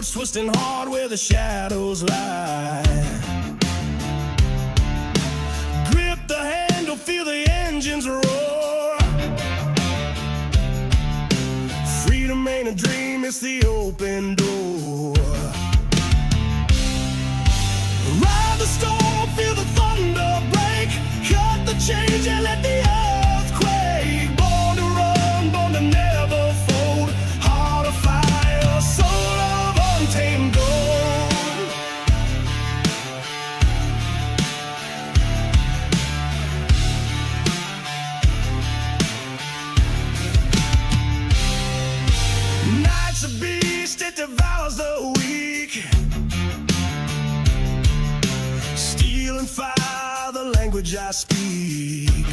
Roads twisting hard where the shadows lie. Grip the handle, feel the engines roar. Freedom ain't a dream, it's the open door. Ride the storm, feel the thunder break. Cut the change and let the earth quake. Born to run, born to never fold. Heart of fire, soul of untamed gold. Night's a beast, it devours the weak. Steel and fire, the language I speak.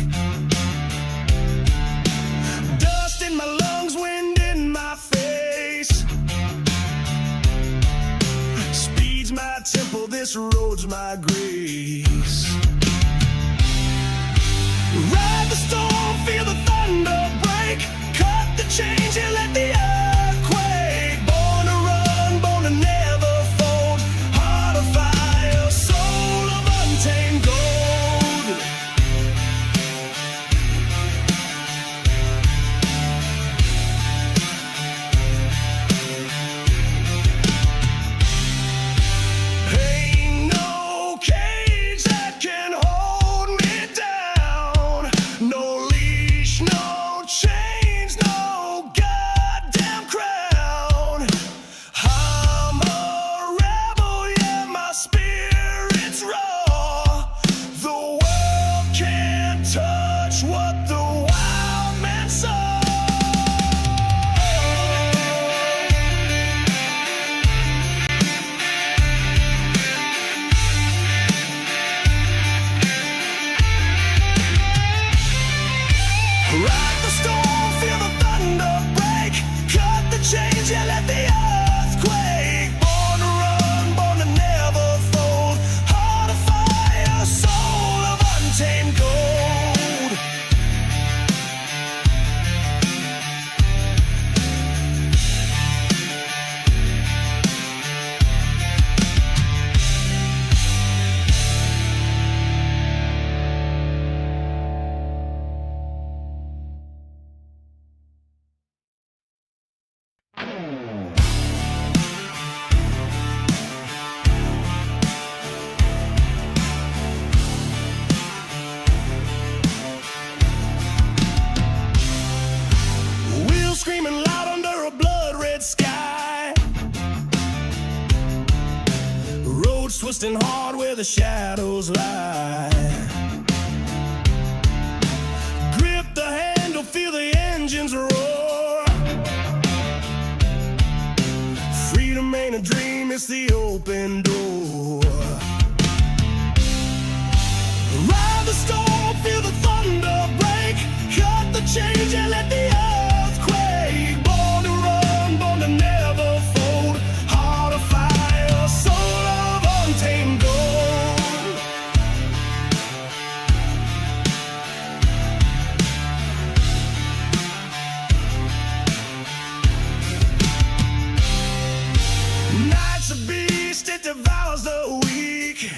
Dust in my lungs, wind in my face. Speed's my temple, this road's my grace. Ride the storm, feel the thunder break. Cut the change and let the earth quake. Born to run, born to never fold. Heart of fire, soul of untamed gold. Ain't no cage that can hold me down. No leash, no chains, no goddamn crown. I'm a rebel, yeah, my spirit's raw. The world can't touch what the wild man saw. Ride the storm, feel the thunder break. Cut the change and let the earth quake. Born to run, born to never fold. Heart of fire, soul of untamed gold. Wheels screaming loud under a blood-red sky. Roads twisting hard where the shadows lie. Grip the handle, feel the engines roar. Freedom ain't a dream, it's the open door. Ride the storm, feel the thunder break. Cut the change and let the earth quake. Born to run, born to never fold. Heart of fire, soul of untamed gold. Night's a beast, it devours the weak.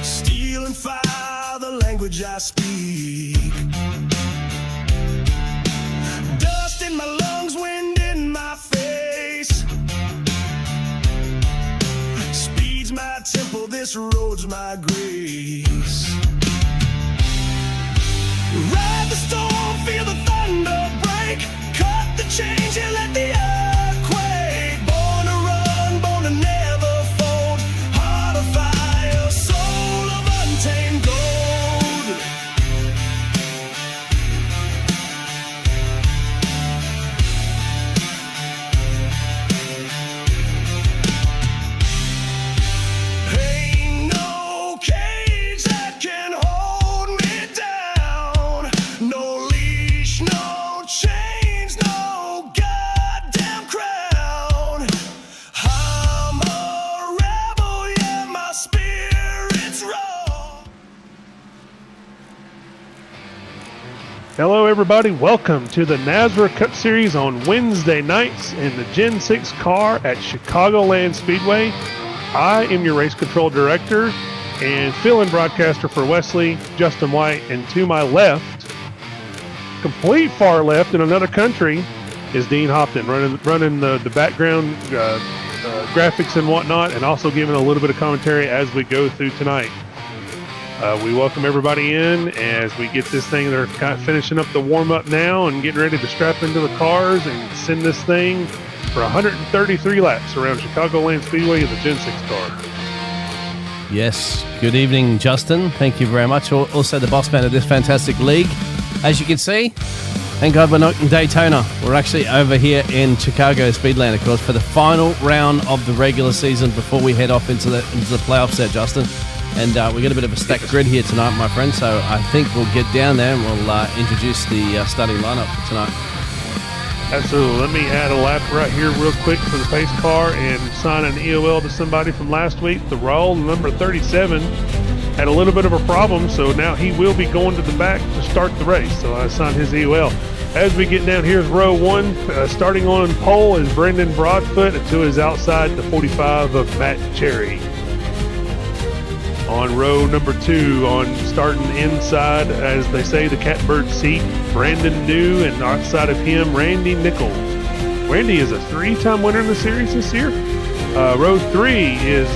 Steel and fire, the language I speak. Dust in my lungs, wind in my face. Speed's my temple, this road's my grace. Ride the storm, feel the thunder break. Cut the change and let the earth quake. Born to run, born to never fold. Heart of fire, soul of untamed gold. Ain't no cage that can hold me down. No leash, no chains, no God. Hello, everybody. Welcome to the NASRA Cup Series on Wednesday nights in the Gen 6 car at Chicagoland Speedway. I am your race control director and fill-in broadcaster for Wesley, Justin White, and to my left, complete far left in another country, is Dean Hopton, running the background graphics and whatnot, and also giving a little bit of commentary as we go through tonight. We welcome everybody in as we get this thing. They're kind of finishing up the warm-up now and getting ready to strap into the cars and send this thing for 133 laps around Chicagoland Speedway in the Gen 6 car. Yes, good evening, Justin. Thank you very much. Also the boss man of this fantastic league. As you can see, thank God we're not in Daytona. We're actually over here in Chicago Speedland, of course, for the final round of the regular season before we head off into the playoffs there, Justin. And we got a bit of a stacked grid here tonight, my friend, so I think we'll get down there and we'll introduce the starting lineup for tonight. Absolutely. Let me add a lap right here real quick for the pace car and sign an EOL to somebody from last week. The Raul, number 37, had a little bit of a problem, so now he will be going to the back to start the race. So I signed his EOL. As we get down, here's row one. Starting on pole is Brendan Broadfoot, and to his outside, the 45 of Matt Cherry. On row number two, starting inside, as they say, the catbird seat, Brandon New, and outside of him, Randy Nichols. Randy is a three-time winner in the series this year. Row three is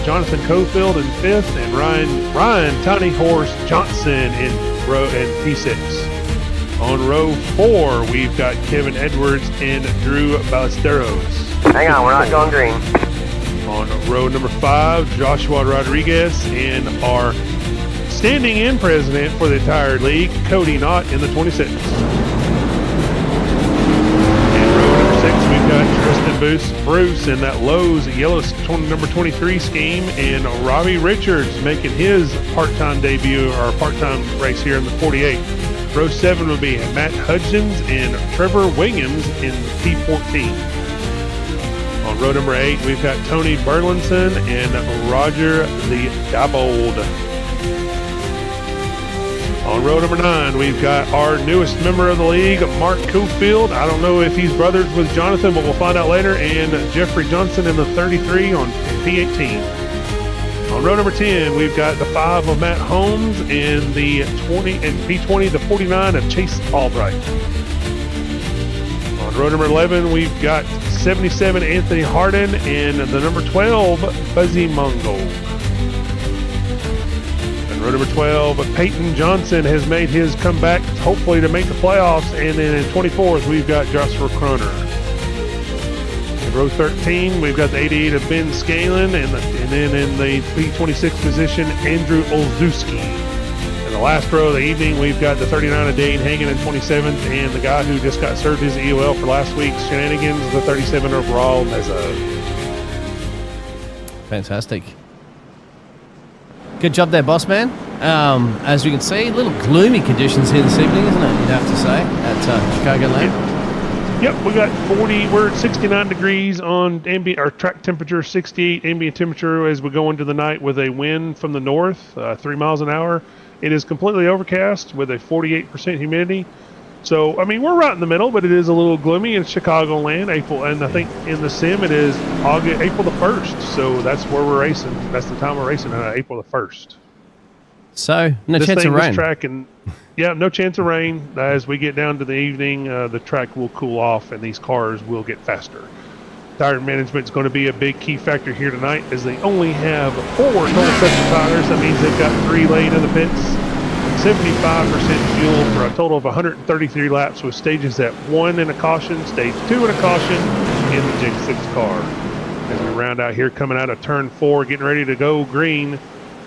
Jonathan Cofield in fifth, and Ryan Tiny Horse Johnson in P6. On row four, we've got Kevin Edwards and Drew Ballesteros. Hang on, we're not going green. On row number five, Joshua Rodriguez, and our standing-in president for the entire league, Cody Knott, in the 26. And row number six, we've got Tristan Bruce in that Lowe's yellow number 23 scheme, and Robbie Richards making his part-time debut, or part-time race here in the 48. Row seven will be Matt Hudgens and Trevor Williams in P14. On row number eight, we've got Tony Burlinson and Roger the Dabold. On row number nine, we've got our newest member of the league, Mark Cofield. I don't know if he's brothers with Jonathan, but we'll find out later. And Jeffrey Johnson in the 33 on P18. On row number 10, we've got the 5 of Matt Holmes and the 20 and P20, the 49 of Chase Albright. On row number 11, we've got 77 Anthony Harden and the number 12 Fuzzy Mongol. And row number 12, Peyton Johnson has made his comeback, hopefully to make the playoffs. And then in 24th, we've got Joshua Croner. In row 13, we've got the 88 of Ben Scanlon, and then in the P26 position, Andrew Olszewski. In the last row of the evening, we've got the 39 of Dane Hagen in 27th, and the guy who just got served his EOL for last week's shenanigans, the 37 overall, Meza. Fantastic. Good job there, boss man. As you can see, a little gloomy conditions here this evening, isn't it? You'd have to say, at Chicagoland. Yep, we got 40. We're at 69 degrees on ambient, our track temperature, 68 ambient temperature as we go into the night with a wind from the north, 3 miles an hour. It is completely overcast with a 48% humidity. So, I mean, we're right in the middle, but it is a little gloomy in Chicagoland, April, and I think in the sim it is April the 1st. So that's where we're racing. That's the time we're racing, April the 1st. So, no chance of rain. This track, and yeah, no chance of rain. As we get down to the evening, the track will cool off and these cars will get faster. Tire management is going to be a big key factor here tonight, as they only have 4 total sets of tires. That means they've got 3 laid in the pits, 75% fuel for a total of 133 laps, with stages at 1 in a caution, stage 2 in a caution in the Gen 6 car. As we round out here, coming out of turn 4, getting ready to go green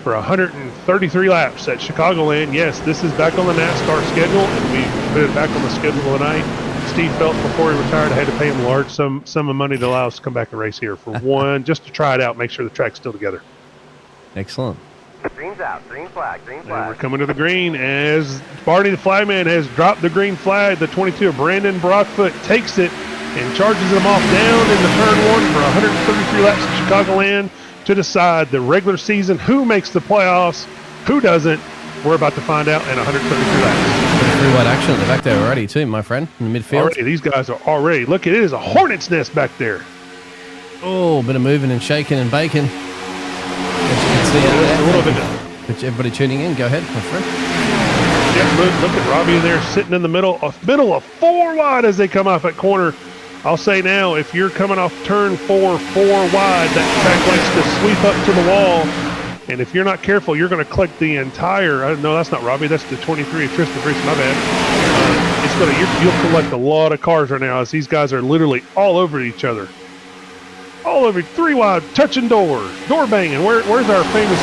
for 133 laps at Chicagoland. Yes, this is back on the NASCAR schedule, and we put it back on the schedule tonight. Steve Felt, before he retired, I had to pay him a large sum of money to allow us to come back and race here for one, just to try it out, make sure the track's still together. Excellent. Green's out. Green flag. Green flag. And we're coming to the green as Barney the Flagman has dropped the green flag. The 22 of Brandon Broadfoot takes it and charges them off down into turn 1 for 133 laps at Chicagoland to decide the regular season. Who makes the playoffs? Who doesn't? We're about to find out in 133 laps. three-wide action at the back there already too, my friend, in the midfield. Already, these guys are already. Look, it is a hornet's nest back there. Oh, a bit of moving and shaking and baking. As you can see out there. A little bit. But everybody tuning in, go ahead, my friend. Yeah, look at Robbie in there sitting in the middle of 4 wide as they come off that corner. I'll say now, if you're coming off turn 4 wide, that track likes to sweep up to the wall. And if you're not careful, you're going to collect the entire. No, that's not Robbie. That's the 23 of Tristan Bruce. My bad. You'll collect a lot of cars right now as these guys are literally all over each other. All over 3 wide, touching doors, door banging. Where's our famous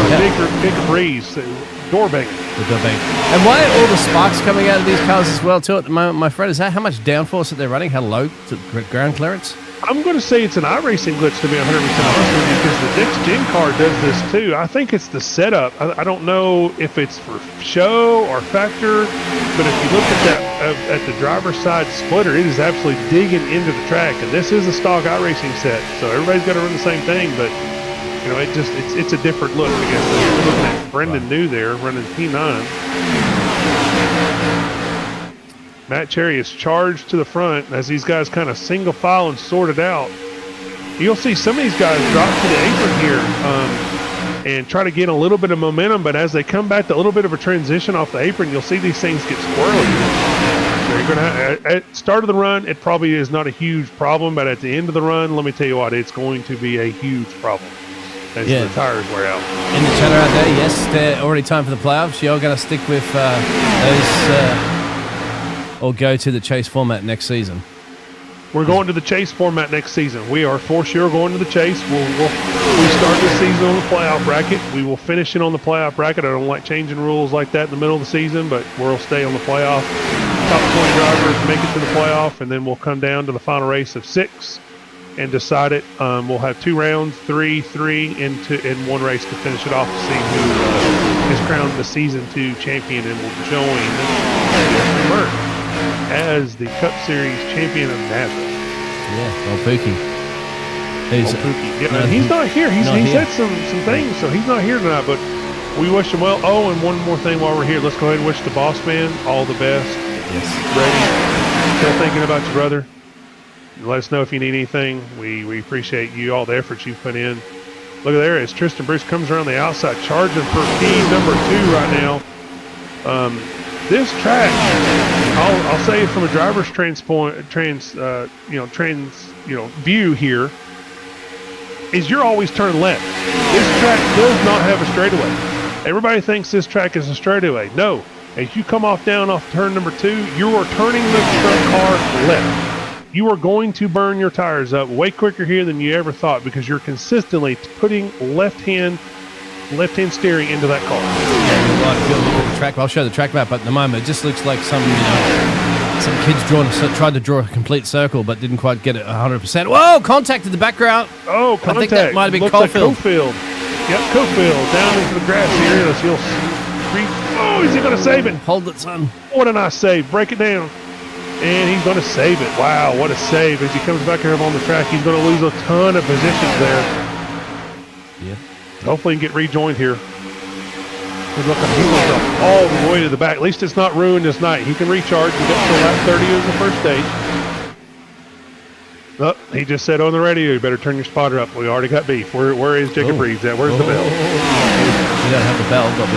Jacob Breeze door banging? The door bang. And why are all the sparks coming out of these cars as well too at the moment, my friend? Is that how much downforce that they're running? How low ground clearance? I'm going to say it's an iRacing glitch, to be 100% honest with you, because the next gen car does this too. I think it's the setup. I don't know if it's for show or factor, but if you look at that at the driver's side splitter, it is absolutely digging into the track. And this is a stock iRacing set, so everybody's got to run the same thing. But you know, it's a different look. I guess we're looking at Brendan New there running P9. Matt Cherry is charged to the front as these guys kind of single file and sort it out. You'll see some of these guys drop to the apron here and try to gain a little bit of momentum, but as they come back to a little bit of a transition off the apron, you'll see these things get squirrely. So you're going to at start of the run, it probably is not a huge problem, but at the end of the run, let me tell you what, it's going to be a huge problem as the tires wear out. In the chatter out there, yes, they're already time for the playoffs. You're going to stick with those... or go to the chase format next season? We're going to the chase format next season. We are for sure going to the chase. We start this season on the playoff bracket. We will finish it on the playoff bracket. I don't like changing rules like that in the middle of the season, but we'll stay on the playoff. Top 20 drivers make it to the playoff, and then we'll come down to the final race of 6 and decide it. We'll have 2 rounds, 3, and 1 race to finish it off to see who is crowned the season 2 champion and will join Jeffrey Merck as the Cup Series champion of NASRA. Yeah, old Pookie. He's not here. He said some things, so he's not here tonight, but we wish him well. Oh, and one more thing while we're here. Let's go ahead and wish the boss man all the best. Yes. Brady, still thinking about your brother. Let us know if you need anything. We appreciate you, all the efforts you've put in. Look at there as Tristan Bruce comes around the outside, charging for key number 2 right now. This track, I'll say from a driver's view here, is you're always turning left. This track does not have a straightaway. Everybody thinks this track is a straightaway. No, as you come off turn number 2, you are turning the car left. You are going to burn your tires up way quicker here than you ever thought because you're consistently putting left-hand steering into that car. Yeah, right. If you look at the track, I'll show the track map, but at the moment it just looks like some kids tried to draw a complete circle but didn't quite get it 100%. Whoa, contact in the background. Oh, contact. I think that might have been Caulfield. Like Caulfield. Yep, Caulfield down into the grass here. Oh, is he going to save it? Hold it, son. What a nice save. Break it down. And he's going to save it. Wow, what a save. As he comes back here on the track, he's going to lose a ton of positions there. Yeah. Hopefully he can get rejoined here. He's looking all the way to the back. At least it's not ruined this night. He can recharge and get to lap 30 as the first stage. Oh, he just said on the radio, you better turn your spotter up. We already got beef. Where is Jacob Reeves at? Where's the bell? We don't have the bell, but we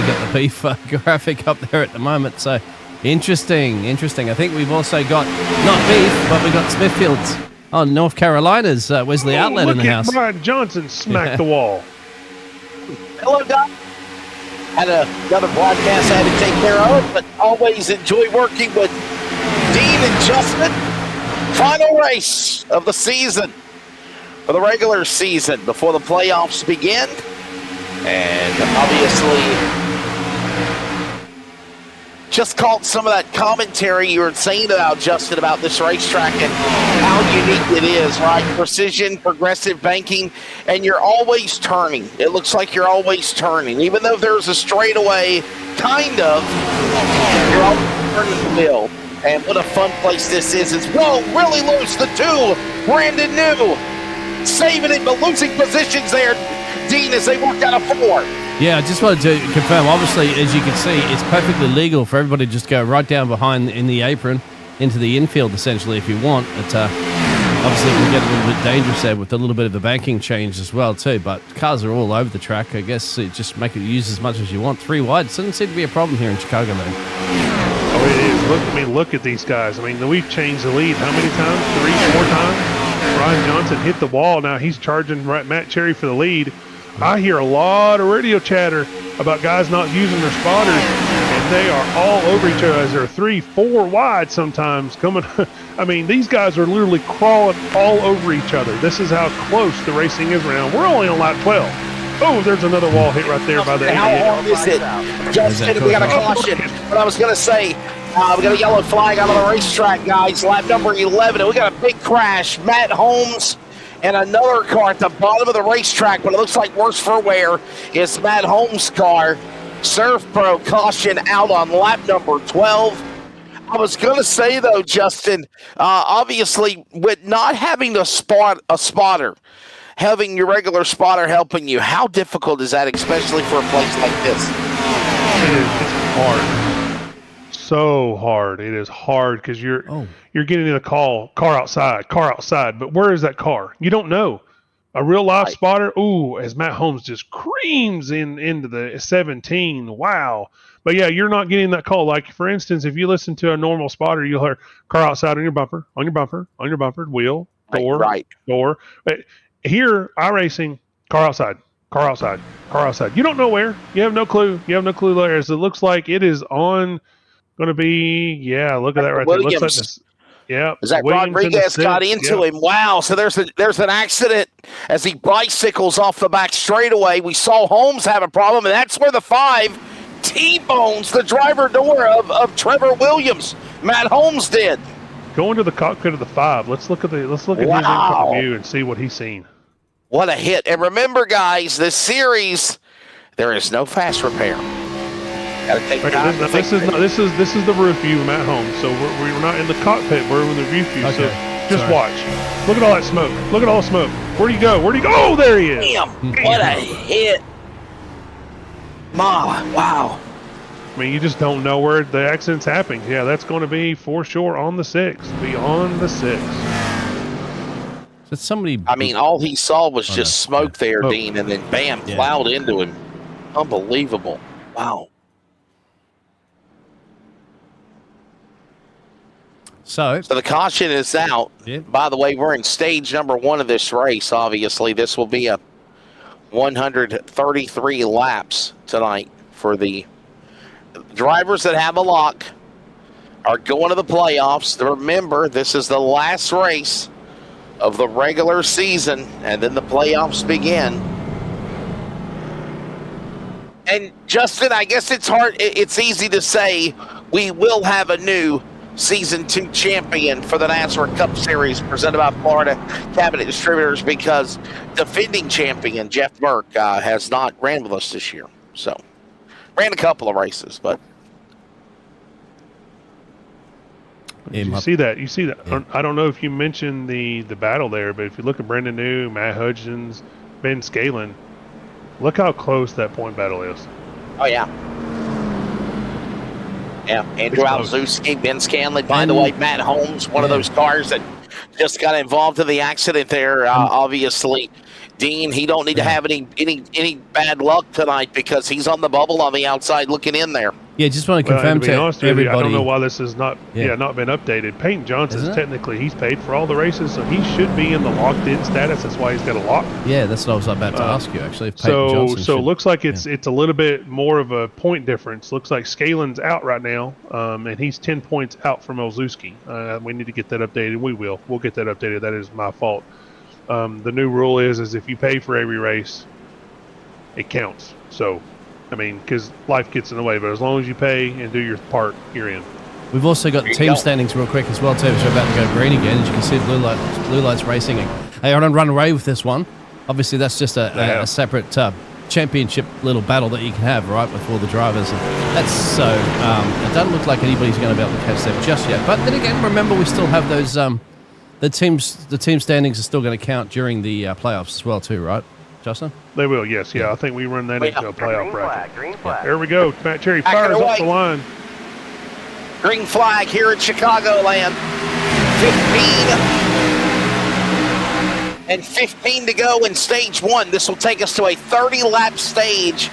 got the beef graphic up there at the moment. So interesting. I think we've also got not beef, but we got Smithfield's. Oh, North Carolina's Wesley Outlet in the house. Brian Johnson smacked the wall. Hello, Doc. Had another broadcast I had to take care of, but always enjoy working with Dean and Justin. Final race of the season for the regular season before the playoffs begin. And obviously, just caught some of that commentary you were saying about, Justin, about this racetrack and how unique it is, right? Precision, progressive banking, and you're always turning. It looks like you're always turning. Even though there's a straightaway, kind of, you're always turning the wheel. And what a fun place this is. Whoa, really loose the 2. Brandon New saving it, but losing positions there. Dean, as they work out a 4. Yeah, I just wanted to confirm. Obviously, as you can see, it's perfectly legal for everybody to just go right down behind in the apron into the infield, essentially, if you want. But obviously, it can get a little bit dangerous there with a little bit of a banking change as well, too. But cars are all over the track. I guess just make it use as much as you want. 3 wide doesn't seem to be a problem here in Chicagoland. Oh, it is. Look at these guys. I mean, we've changed the lead how many times? 3, 4 times? Ryan Johnson hit the wall. Now he's charging Matt Cherry for the lead. I hear a lot of radio chatter about guys not using their spotters, and they are all over each other as they're 3, 4 wide sometimes coming. I mean, these guys are literally crawling all over each other. This is how close the racing is right now. We're only on lap 12. Oh, there's another wall hit right there by the How 88. hard is it? Justin, we got a caution. But I was going to say, we got a yellow flag out on the racetrack, guys. Lap number 11, and we got a big crash. Matt Holmes and another car at the bottom of the racetrack, but it looks like worse for wear is Matt Holmes' car. ServPro caution out on lap number 12. I was going to say, though, Justin, obviously, with not having a spotter, having your regular spotter helping you, how difficult is that, especially for a place like this? It's hard. So hard. It is hard because you're getting a car outside. But where is that car? You don't know. A real live spotter. Ooh, as Matt Holmes just creams into the 17. Wow. But yeah, you're not getting that call. Like for instance, if you listen to a normal spotter, you'll hear car outside on your bumper, wheel, door, door. But here, iRacing, car outside. You don't know where. You have no clue. There. As it looks like it is on. Going to be, look at that right Williams. there. Looks like this, Is that Rodriguez got into him? Wow. So there's an accident as he bicycles off the back straightaway. We saw Holmes have a problem, and that's where the 5 T-bones the driver door of Trevor Williams. Matt Holmes did. Go into the cockpit of the 5. Let's look at his incoming view and see what he's seen. What a hit. And remember, guys, this series, there is no fast repair. This is the roof view of Matt Holmes. So we're not in the cockpit. We're in the roof view. Okay. So just watch. Look at all that smoke. Where'd he go? Oh, there he is. Damn! What a hit! Wow. I mean, you just don't know where the accident's happening. Yeah, that's going to be for sure on the 6. Beyond the 6. So somebody. I mean, all he saw was just smoke there, Dean, and then bam, plowed into him. Unbelievable. Wow. So the caution is out. Yeah. By the way, we're in stage number 1 of this race. Obviously, this will be a 133 laps tonight for the drivers that have a lock are going to the playoffs. Remember, this is the last race of the regular season, and then the playoffs begin. And Justin, I guess it's hard. It's easy to say we will have a new Season 2 champion for the NASRA Cup Series presented by Florida Cabinet Distributors because defending champion Jeff Burke has not ran with us this year. So, ran a couple of races, but. You see that? Yeah. I don't know if you mentioned the battle there, but if you look at Brendan New, Matt Hudgens, Ben Scalen, look how close that point battle is. Oh, yeah. Yeah, Andrew Alzewski, Ben Scanlon. By the way, Matt Holmes, one of those cars that just got involved in the accident there. Obviously, Dean, he don't need to have any bad luck tonight because he's on the bubble on the outside looking in there. Yeah, just want to confirm to everybody. I don't know why this has not not been updated. Peyton Johnson's technically he's paid for all the races, so he should be in the locked-in status. That's why he's got a lock. Yeah, that's what I was about to ask you actually. If so it looks like it's a little bit more of a point difference. Looks like Scalen's out right now, and he's 10 points out from Olszewski. We need to get that updated. We'll get that updated. That is my fault. The new rule is if you pay for every race, it counts. So. I mean, because life gets in the way, but as long as you pay and do your part, you're in. We've also got the team standings real quick as well, too, which are about to go green again. As you can see, Blue Lights Racing. Hey, I don't run away with this one. Obviously, that's just a separate championship little battle that you can have, right, with all the drivers. And that's so, it doesn't look like anybody's going to be able to catch them just yet. But then again, remember, we still have those, the team standings are still going to count during the playoffs as well, too, right? Justin? They will, yes. Yeah, I think we run that into a playoff bracket. Green flag. There we go. Matt Cherry Back fires it up the away. line. Green flag here at Chicagoland. 15 to go in stage 1. This will take us to a 30-lap stage.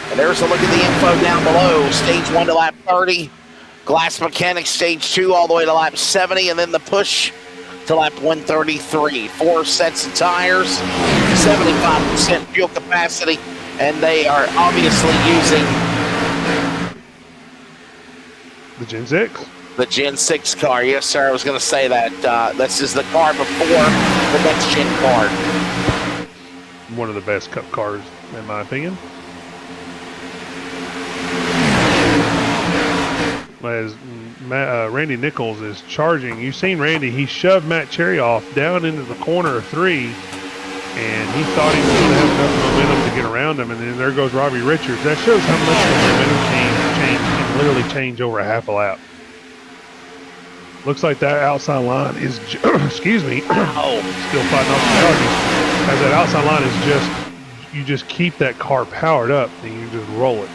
And there's a look at the info down below. Stage 1 to lap 30. Glass Mechanics stage 2 all the way to lap 70. And then the push to lap 133. 4 sets of tires, 75% fuel capacity. And they are obviously using The Gen 6. the Gen 6 car. Yes, sir. I was going to say that. This is the car before the next gen car. One of the best Cup cars, in my opinion. As Randy Nichols is charging, you've seen Randy. He shoved Matt Cherry off down into the corner of 3, and he thought he was going to have enough momentum to get around him. And then there goes Robbie Richards. That shows how much the momentum can literally change over a half a lap. Looks like that outside line is, excuse me, still fighting off the allergies. As that outside line is you just keep that car powered up and you just roll it.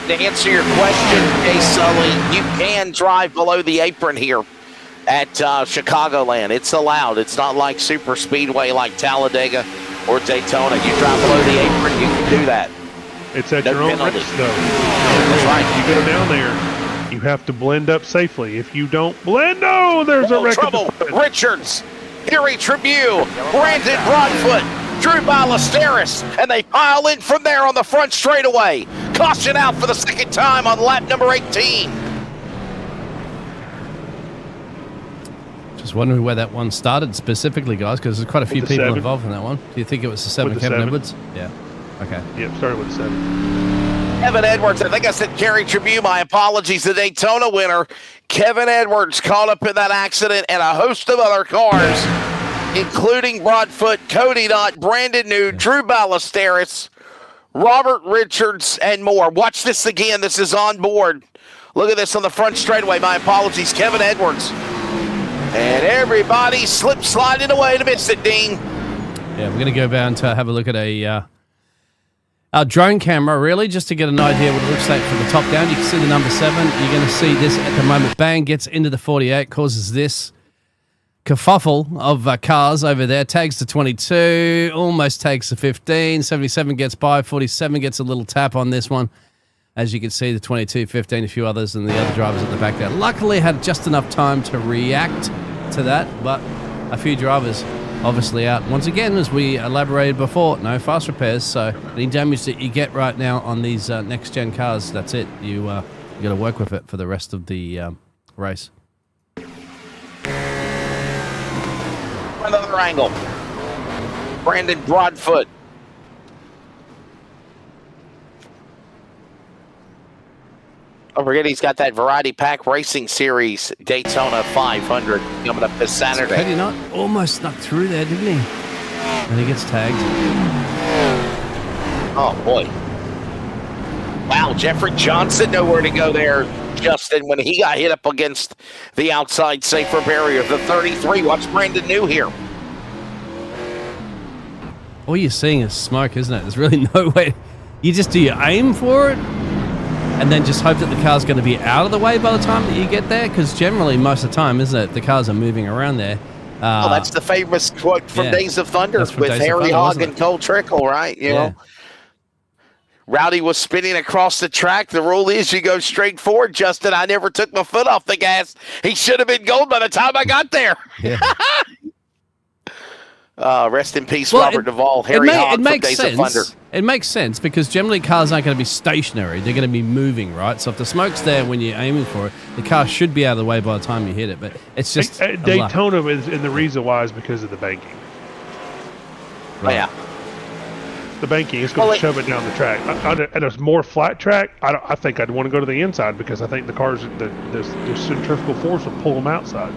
To answer your question, Jay Sully, you can drive below the apron here at Chicagoland. It's allowed. It's not like super speedway like Talladega or Daytona. You drive below the apron, you can do that. It's at No your own penalty. risk, though. That's right. You go down there, you have to blend up safely. If you don't blend, oh, there's a wreck. Trouble. Richards, Harry Tribune, Brandon Broadfoot, Drew Ballesteros, and they pile in from there on the front straightaway. Caution out for the second time on lap number 18. Just wondering where that one started specifically, guys, because there's quite a few the people 7. involved in that one. Do you think it was the 7, With the Kevin 7. Edwards? Yeah. Okay. Yep, started with 7. Kevin Edwards, I think I said Harry Tribune. My apologies. The Daytona winner, Kevin Edwards, caught up in that accident and a host of other cars, including Broadfoot, Cody Knott, Brandon New, Drew Ballesteros, Robert Richards, and more. Watch this again. This is on board. Look at this on the front straightaway. My apologies. Kevin Edwards. And everybody slip sliding away to miss it, Dean. Yeah, we're going to go down to have a look at a drone camera, really, just to get an idea what it looks like from the top down. You can see the number 7. You're going to see this at the moment. Bang, gets into the 48, causes this kerfuffle of cars over there. Tags the 22, almost tags the 15. 77 gets by, 47 gets a little tap on this one. As you can see, the 22, 15, a few others, and the other drivers at the back there. Luckily, had just enough time to react to that, but a few drivers obviously out. Once again, as we elaborated before, no fast repairs, so any damage that you get right now on these next-gen cars, that's it. You got to work with it for the rest of the race. Another angle. Brandon Broadfoot. Don't forget he's got that Variety Pack Racing Series Daytona 500 coming up this Saturday. Cody Knott almost snuck through there, didn't he? And he gets tagged. Oh, boy. Wow, Jeffrey Johnson nowhere to go there, Justin, when he got hit up against the outside safer barrier. The 33. Watch Brandon New here. All you're seeing is smoke, isn't it? There's really no way. You just do your aim for it, and then just hope that the car's going to be out of the way by the time that you get there, because generally, most of the time, isn't it, the cars are moving around there. Oh, that's the famous quote from Days of Thunder with Harry Hogg and Cole Trickle, right? You know, Rowdy was spinning across the track. The rule is you go straight forward, Justin. I never took my foot off the gas. He should have been gold by the time I got there. Yeah. Rest in peace, Robert Duvall, Harry Hogg from Days of Thunder. It makes sense because generally cars aren't going to be stationary. They're going to be moving, right? So if the smoke's there when you're aiming for it, the car should be out of the way by the time you hit it. But it's just Daytona is, and the reason why is because of the banking. Right. Yeah. The banking is going to shove it down the track. At a more flat track, I think I'd want to go to the inside because I think the cars, the centrifugal force will pull them outside.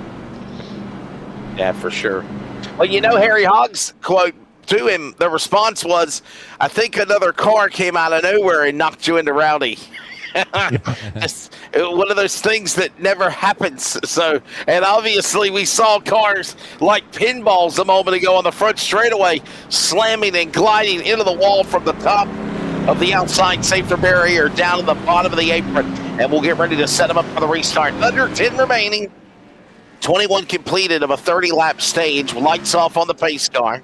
Yeah, for sure. Well, you know, Harry Hogg's quote to him, the response was, I think another car came out of nowhere and knocked you into Rowdy. Just one of those things that never happens. So, and obviously we saw cars like pinballs a moment ago on the front straightaway, slamming and gliding into the wall from the top of the outside safety barrier down to the bottom of the apron. And we'll get ready to set them up for the restart. Under 10 remaining. 21 completed of a 30-lap stage. Lights off on the pace car.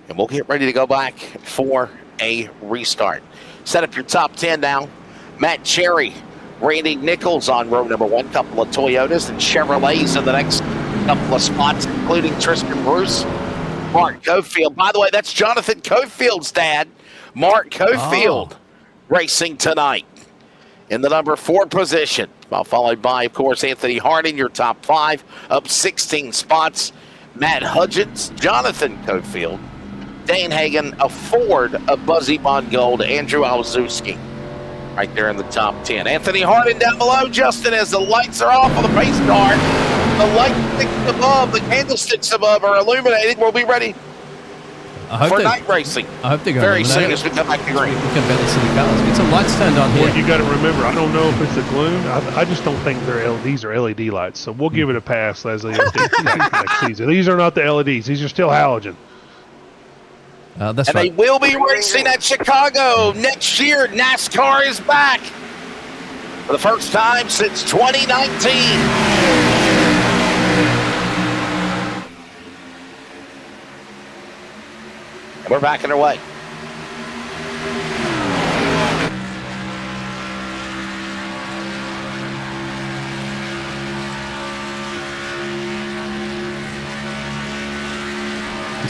And we'll get ready to go back for a restart. Set up your top 10 now. Matt Cherry, Randy Nichols on row number 1. Couple of Toyotas and Chevrolets in the next couple of spots, including Tristan Bruce. Mark Cofield. By the way, that's Jonathan Cofield's dad. Mark Cofield racing tonight in the number 4 position. Followed by, of course, Anthony Harding, your top 5, up 16 spots. Matt Hudgens, Jonathan Cofield, Dane Hagen, a Ford, a Buzzy Bongold, Andrew Alzewski right there in the top 10. Anthony Harding down below, Justin, as the lights are off on the pace car. The lights above, the candlesticks above are illuminated. We'll be ready for night racing. I hope they're going very soon as we come back to green. We can barely see the colours. Get some lights turned on here. Well, you got to remember, I don't know if it's a gloom. I just don't think these are LED lights. So we'll give it a pass as they update next season. These are not the LEDs. These are still halogen. That's and right. they will be racing at Chicago next year. NASCAR is back for the first time since 2019. And we're back in our way.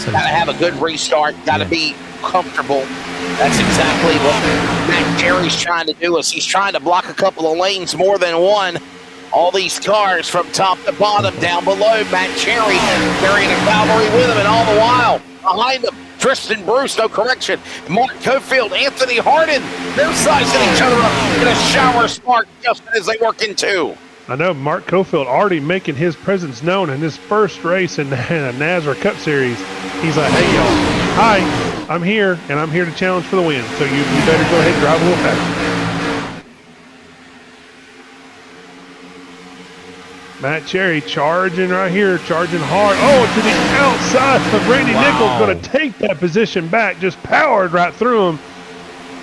Got to have a good restart. Got to be comfortable. That's exactly what Matt Cherry's trying to do. Is he's trying to block a couple of lanes more than one. All these cars from top to bottom down below. Matt Cherry carrying a cavalry with him, and all the while behind him, Tristan Bruce, no correction. Mark Cofield, Anthony Harding, they're sizing each other up in a shower spark just as they work in 2. I know Mark Cofield already making his presence known in his first race in the NASRA Cup Series. He's like, hey, y'all, hi, I'm here, and I'm here to challenge for the win. So you better go ahead and drive a little faster. Matt Cherry charging right here, charging hard. Oh, to the outside of Randy Nichols, going to take that position back, just powered right through him.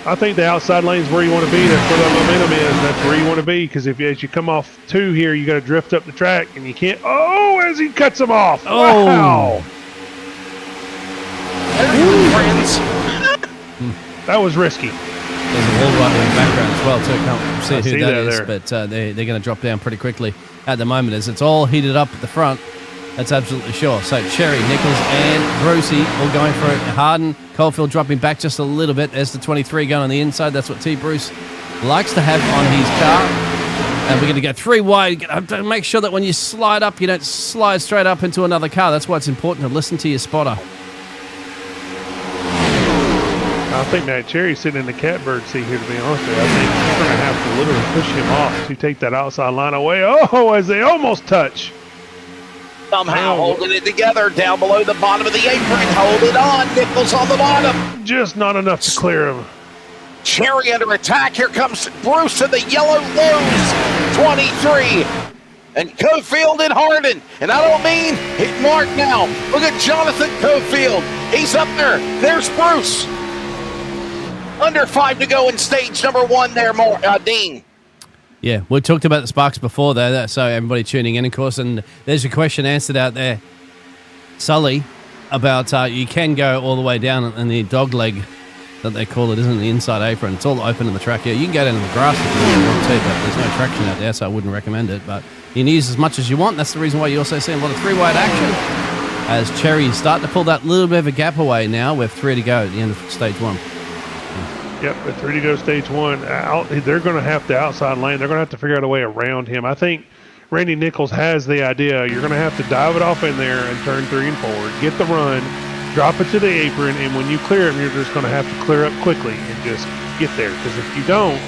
I think the outside lane is where you want to be. That's where the momentum is. That's where you want to be, because as you come off 2 here, you got to drift up the track, and you can't. Oh, as he cuts him off. Oh. Wow. Friends. That was risky. There's a wall right in the background as well, too. Can't see who that is, there. but they're going to drop down pretty quickly at the moment as it's all heated up at the front. That's absolutely sure. So Cherry, Nichols, and Brucey all going for it. Harden, Cofield dropping back just a little bit as the 23 going on the inside. That's what T. Bruce likes to have on his car. And we're going to go 3 wide. You have to make sure that when you slide up, you don't slide straight up into another car. That's why it's important to listen to your spotter. I think Matt Cherry's sitting in the catbird seat here, to be honest with you. I think he's going to have to literally push him off to take that outside line away. Oh, as they almost touch. Somehow holding it together down below the bottom of the apron. Hold it on. Nichols on the bottom. Just not enough to clear him. Cherry under attack. Here comes Bruce in the yellow lows. 23. And Cofield and Harding. And I don't mean hit Mark now. Look at Jonathan Cofield. He's up there. There's Bruce. Under 5 to go in stage number 1 there, Dean. Yeah, we talked about the sparks before, though, so everybody tuning in, of course, and there's a question answered out there, Sully, about you can go all the way down in the dog leg that they call it, isn't it, the inside apron. It's all open in the track. Yeah, you can go down in the grass if you want to, but there's no traction out there, so I wouldn't recommend it. But you can use as much as you want. That's the reason why you also see a lot of 3-wide action as Cherry's starting to pull that little bit of a gap away now with 3 to go at the end of stage 1. Yep, with 3 to go stage 1, they're going to have the outside lane. They're going to have to figure out a way around him. I think Randy Nichols has the idea. You're going to have to dive it off in there and turn 3 and forward, get the run, drop it to the apron, and when you clear him, you're just going to have to clear up quickly and just get there. Because if you don't,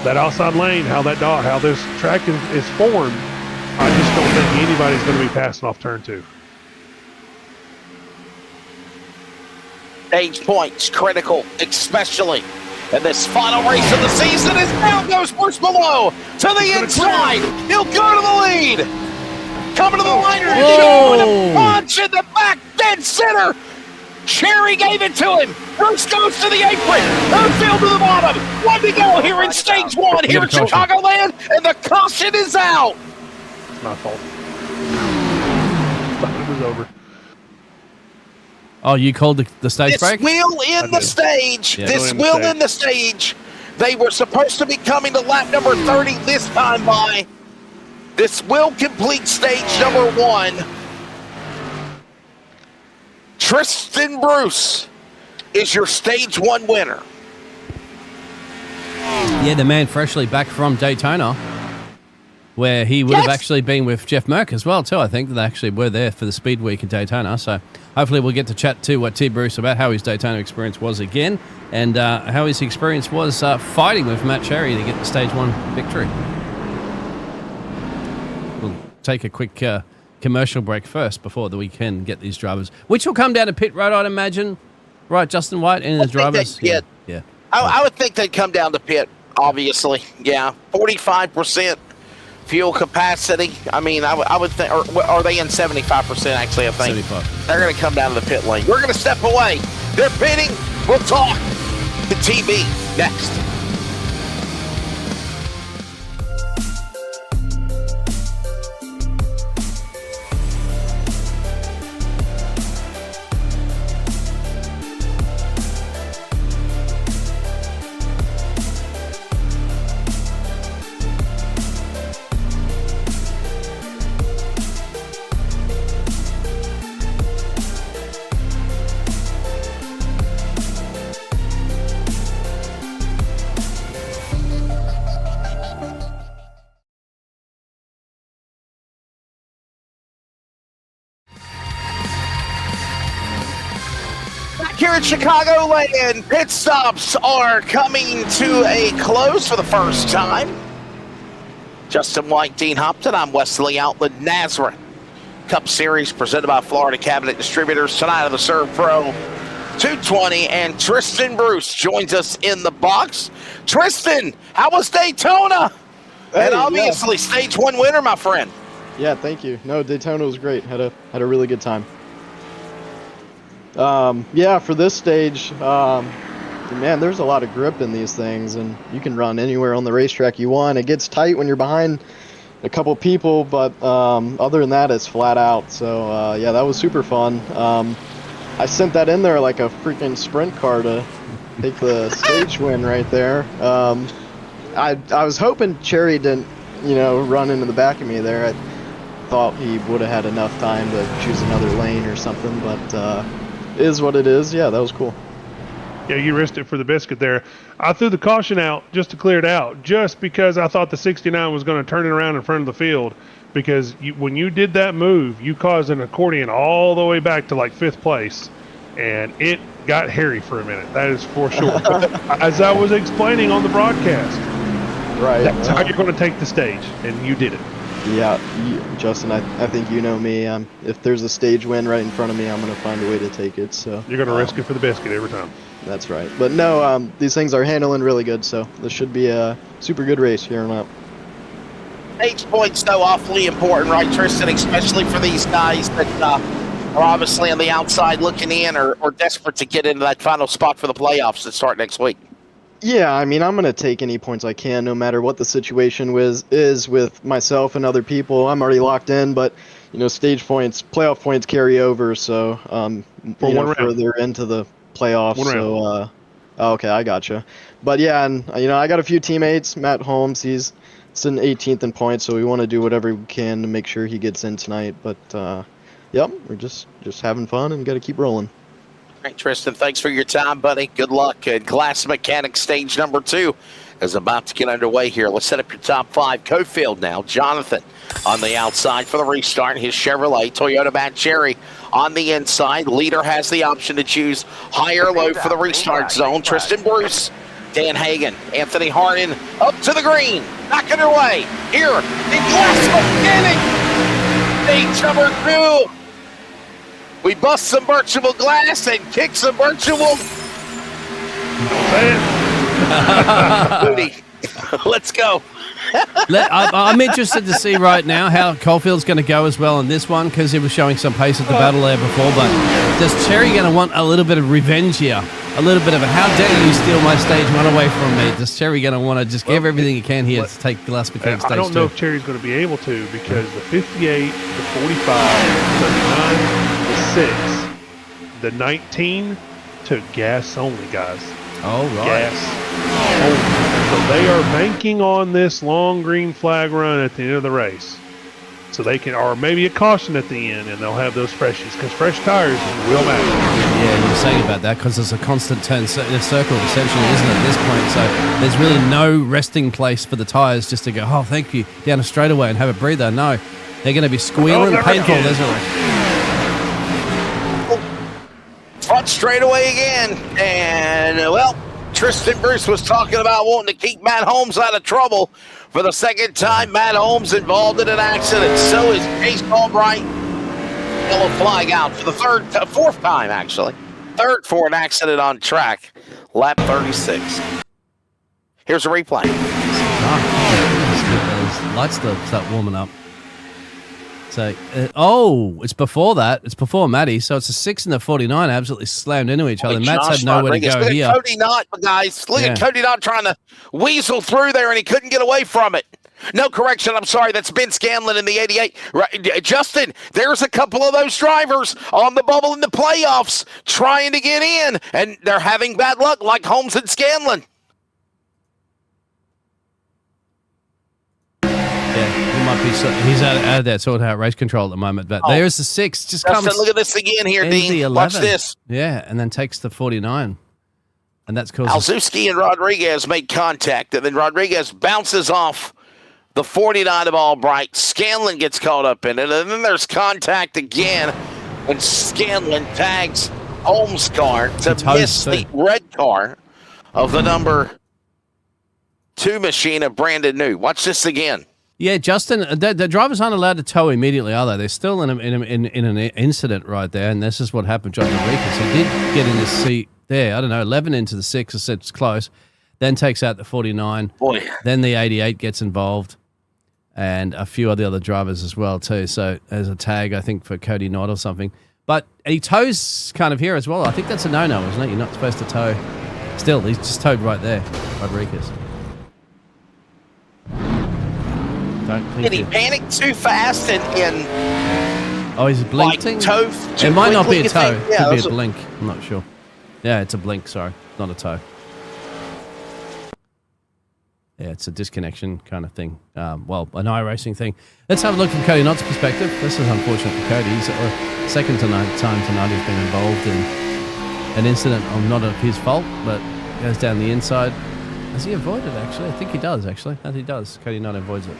that outside lane, how this track is formed, I just don't think anybody's going to be passing off turn 2. Stage points critical, especially And this final race of the season is down goes Bruce below to the inside. He'll go to the lead. Coming to the liner, showing a punch in the back, dead center. Cherry gave it to him. Bruce goes to the apron. Third to the bottom. One to go here in stage one here in Chicagoland, and the caution is out. It's my fault. Thought it was over. Oh, you called the stage break? This wheel in the stage. Yeah. This wheel in the stage. They were supposed to be coming to lap number 30 this time by. This will complete stage number 1. Tristan Bruce is your stage 1 winner. Yeah, the man freshly back from Daytona, where he would have actually been with Jeff Merck as well, too. I think they actually were there for the Speed Week in Daytona. So hopefully we'll get to chat to T. Bruce about how his Daytona experience was again and how his experience was fighting with Matt Cherry to get the stage 1 victory. We'll take a quick commercial break first before the weekend get these drivers, which will come down to pit road, I'd imagine. Right, Justin White and the drivers? Yeah. I would think they'd come down to pit, obviously. Yeah, 45% fuel capacity. I mean, I would think, or are they in 75% actually, I think? 75. They're going to come down to the pit lane. We're going to step away. They're pitting. We'll talk to TV next. Here at Chicagoland, pit stops are coming to a close for the first time. Justin White, Dean Hopton, I'm Wesley Outland. NASRA Cup Series presented by Florida Cabinet Distributors. Tonight of the ServPro 220, and Tristan Bruce joins us in the box. Tristan, how was Daytona? Hey, and obviously stage 1 winner, my friend. Yeah, thank you. No, Daytona was great. Had a really good time. Yeah, for this stage, man, there's a lot of grip in these things, and you can run anywhere on the racetrack you want. It gets tight when you're behind a couple people, but other than that, it's flat out. So yeah, that was super fun. I sent that in there like a freaking sprint car to take the stage win right there. I was hoping Cherry didn't, run into the back of me there. I thought he would have had enough time to choose another lane or something, but is what it is. Yeah, that was cool. Yeah, you risked it for the biscuit there. I threw the caution out just to clear it out, just because I thought the 69 was going to turn it around in front of the field. Because when you did that move, you caused an accordion all the way back to like 5th place, and it got hairy for a minute. That is for sure. But as I was explaining on the broadcast, right, that's how you're going to take the stage, and you did it. Yeah, Justin, I think you know me. If there's a stage win right in front of me, I'm going to find a way to take it. So you're going to risk it for the biscuit every time. That's right. But no, these things are handling really good, so this should be a super good race here on out. Stage points, though, awfully important, right, Tristan? Especially for these guys that are obviously on the outside looking in or desperate to get into that final spot for the playoffs that start next week. Yeah, I mean, I'm going to take any points I can, no matter what the situation is with myself and other people. I'm already locked in, but, stage points, playoff points carry over, so, further into the playoffs. So, okay, I gotcha. But, yeah, and, I got a few teammates. Matt Holmes, he's sitting 18th in points, so we want to do whatever we can to make sure he gets in tonight. But, yep, we're just having fun and got to keep rolling. All right, Tristan, thanks for your time, buddy. Good luck. And Glass Mechanics stage number 2 is about to get underway here. Let's set up your top 5. Cofield now. Jonathan on the outside for the restart. His Chevrolet. Toyota Matt Cherry on the inside. Leader has the option to choose high or low for the restart zone. Tristan Bruce, Dan Hagan, Anthony Harden up to the green. Back underway here in Glass Mechanics. Stage number 2. We bust some birchable glass and kick some birchable. Don't say it. Booty. Let's go. I'm interested to see right now how Caulfield's going to go as well in this one, because he was showing some pace at the battle there before. But does Cherry going to want a little bit of revenge here? A little bit of a, how dare you steal my stage one away from me? Does Cherry going to want to just give everything he can here to take Glass McCain stage 2? I don't know if Cherry's going to be able to, because the 58, the 45, the 39, the 6, the 19 took gas only, guys. Oh, right. Gas only. So they are banking on this long green flag run at the end of the race. So they can, or maybe a caution at the end, and they'll have those freshies, because fresh tires will matter. Yeah, you were saying about that, because there's a constant circle essentially, isn't it, at this point? So there's really no resting place for the tires just to go, oh, thank you, down a straightaway and have a breather. No, they're going to be squealing, painful. There's Front straightaway again, and well, Tristan Bruce was talking about wanting to keep Matt Holmes out of trouble for the second time. Matt Holmes involved in an accident. So is Chase Albright. Yellow flag out for the fourth time, actually. Third for an accident on track. Lap 36. Here's a replay. Lights start warming up. So, it's before that. It's before Matty. So it's a 6 and a 49 absolutely slammed into each other. Matt's had nowhere to go here. Cody Knott, guys. Look at Cody Knott trying to weasel through there, and he couldn't get away from it. No correction. I'm sorry. That's Ben Scanlon in the 88. Right, Justin, there's a couple of those drivers on the bubble in the playoffs trying to get in, and they're having bad luck like Holmes and Scanlon. He's out of that sort out race control at the moment. But there's the 6. Just Justin, comes. look at this again here, Dean. Watch this. Yeah, and then takes the 49. And that's causing... Alzewski and Rodriguez made contact, and then Rodriguez bounces off the 49 of Albright. Scanlon gets caught up in it, and then there's contact again, and Scanlon tags Holmes' car to miss the red car of the number 2 machine of Brandon New. Watch this again. Yeah, Justin, the drivers aren't allowed to tow immediately, are they? They're still in an incident right there, and this is what happened to John Rodriguez. He did get in his seat there, I don't know, 11 into the 6, I said it's close, then takes out the 49. Boy. Then the 88 gets involved, and a few of the other drivers as well, too. So there's a tag, I think, for Cody Knott or something. But he tows kind of here as well. I think that's a no-no, isn't it? You're not supposed to tow. Still, he's just towed right there, Rodriguez. Did he panic too fast and oh, he's blinking? Like toe it might not be a toe. It yeah, could be a blink. I'm not sure. Yeah, it's a blink, sorry. Not a toe. Yeah, it's a disconnection kind of thing. Well, an iRacing thing. Let's have a look from Cody Knott's perspective. This is unfortunate for Cody. He's second time tonight he's been involved in an incident not of his fault, but goes down the inside. Has he avoided, actually? I think he does, actually. I think he does. Cody Knott avoids it.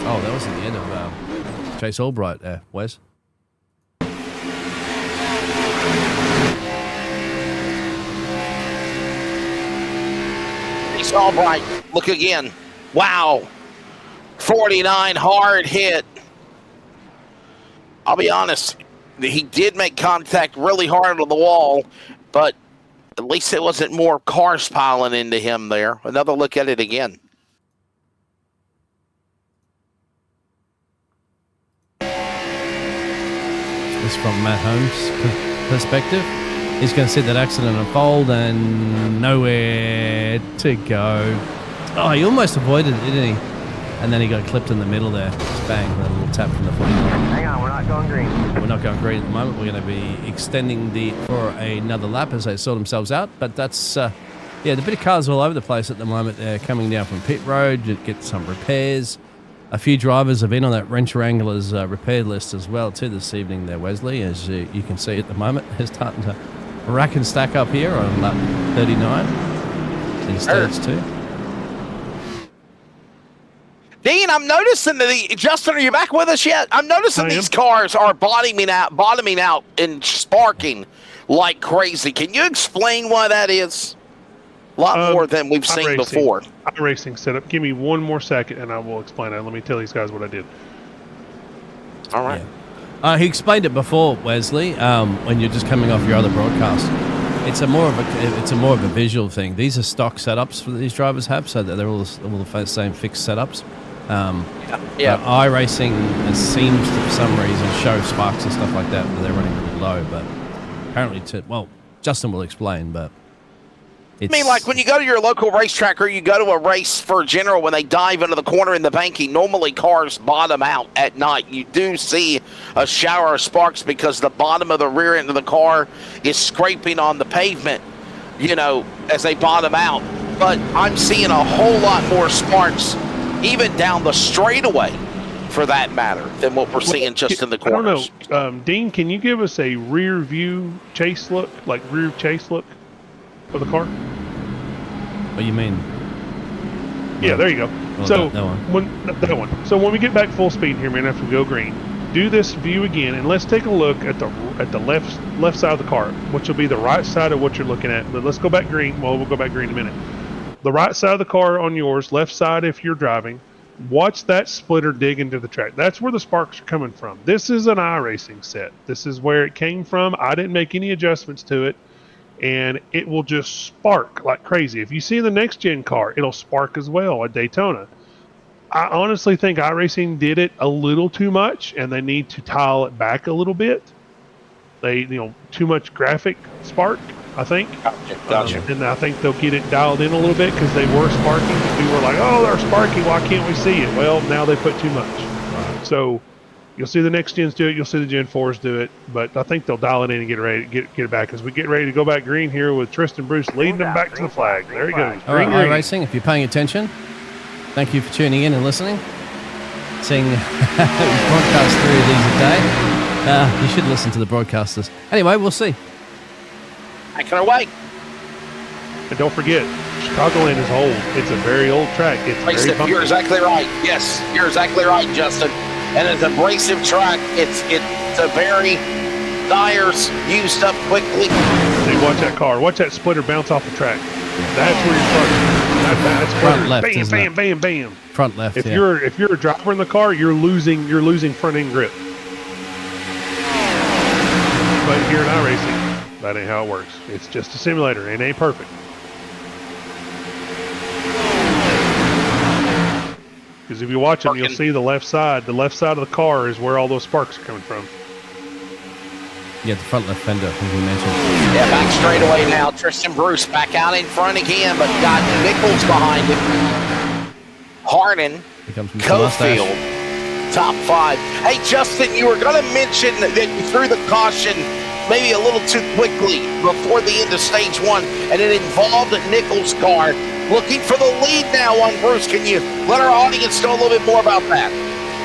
Oh, that was at the end of Chase Albright there, Wes. Chase Albright, look again. Wow. 49, hard hit. I'll be honest, he did make contact really hard on the wall, but at least it wasn't more cars piling into him there. Another look at it again. This from Matt Holmes' perspective. He's going to see that accident unfold and nowhere to go. Oh, he almost avoided it, didn't he? And then he got clipped in the middle there. Just bang, a little tap from the 49. Hang on, we're not going green. We're not going green at the moment. We're going to be extending for another lap as they sort themselves out. But that's, yeah, the bit of cars all over the place at the moment. They're coming down from pit road to get some repairs. A few drivers have been on that Wrench Wranglers repair list as well too this evening there, Wesley. As you can see at the moment, they're starting to rack and stack up here on lap 39 in stage 2. Dean, I'm noticing Justin, are you back with us yet? I'm noticing these cars are bottoming out and sparking like crazy. Can you explain why that is? A lot more than we've seen before. iRacing setup. Give me one more second and I will explain it. Let me tell these guys what I did. All right. He explained it before, Wesley, when you're just coming off your other broadcast. It's a more of a visual thing. These are stock setups that these drivers have, so that they're all the same fixed setups. iRacing seems to, for some reason, show sparks and stuff like that, but they're running really low. But apparently, Justin will explain. But I mean, like when you go to your local racetrack or you go to a race for general, when they dive into the corner in the banking, normally cars bottom out at night. You do see a shower of sparks because the bottom of the rear end of the car is scraping on the pavement, as they bottom out. But I'm seeing a whole lot more sparks, even down the straightaway, for that matter, than what we're seeing just in the corners. I don't know. Dean, can you give us a rear view chase look, like rear chase look of the car? What do you mean? Yeah, there you go. Well, so that one. So when we get back full speed here, man, after we go green, do this view again, and let's take a look at the left side of the car, which will be the right side of what you're looking at. But let's go back green. Well, we'll go back green in a minute. The right side of the car on yours, left side if you're driving. Watch that splitter dig into the track. That's where the sparks are coming from. This is an iRacing set. This is where it came from. I didn't make any adjustments to it. And it will just spark like crazy. If you see the next gen car, it'll spark as well at Daytona. I honestly think iRacing did it a little too much, and they need to dial it back a little bit. Too much graphic spark, I think. Gotcha. And I think they'll get it dialed in a little bit because they were sparking. People were like, "Oh, they're sparking. Why can't we see it?" Well, now they put too much. Right. So you'll see the next gens do it. You'll see the Gen 4s do it. But I think they'll dial it in and get ready to get it back as we get ready to go back green here with Tristan Bruce leading them back to the flag. There he goes. All right, iRacing, if you're paying attention, thank you for tuning in and listening. Seeing broadcast 3 of these a day. You should listen to the broadcasters. Anyway, we'll see. Back on our way. And don't forget, Chicagoland is old. It's a very old track. It's very bumpy. You're exactly right. Yes, you're exactly right, Justin. And it's an abrasive track. It's a very tires used up quickly. Hey, watch that car. Watch that splitter bounce off the track. That's where you're starting. That's front left, bam, isn't bam, it? bam, bam. Front left. If you're a driver in the car, you're losing front end grip. But here in iRacing, that ain't how it works. It's just a simulator. It ain't perfect. Because if you watch them, you'll see the left side. The left side of the car is where all those sparks are coming from. Yeah, the front left fender, I think we mentioned. Yeah, back straightaway now. Tristan Bruce back out in front again, but got Nichols behind him. Harden, Cofield, top 5. Hey, Justin, you were going to mention that you threw the caution maybe a little too quickly before the end of stage 1, and it involved Nichols' car. Looking for the lead now on Bruce. Can you let our audience know a little bit more about that?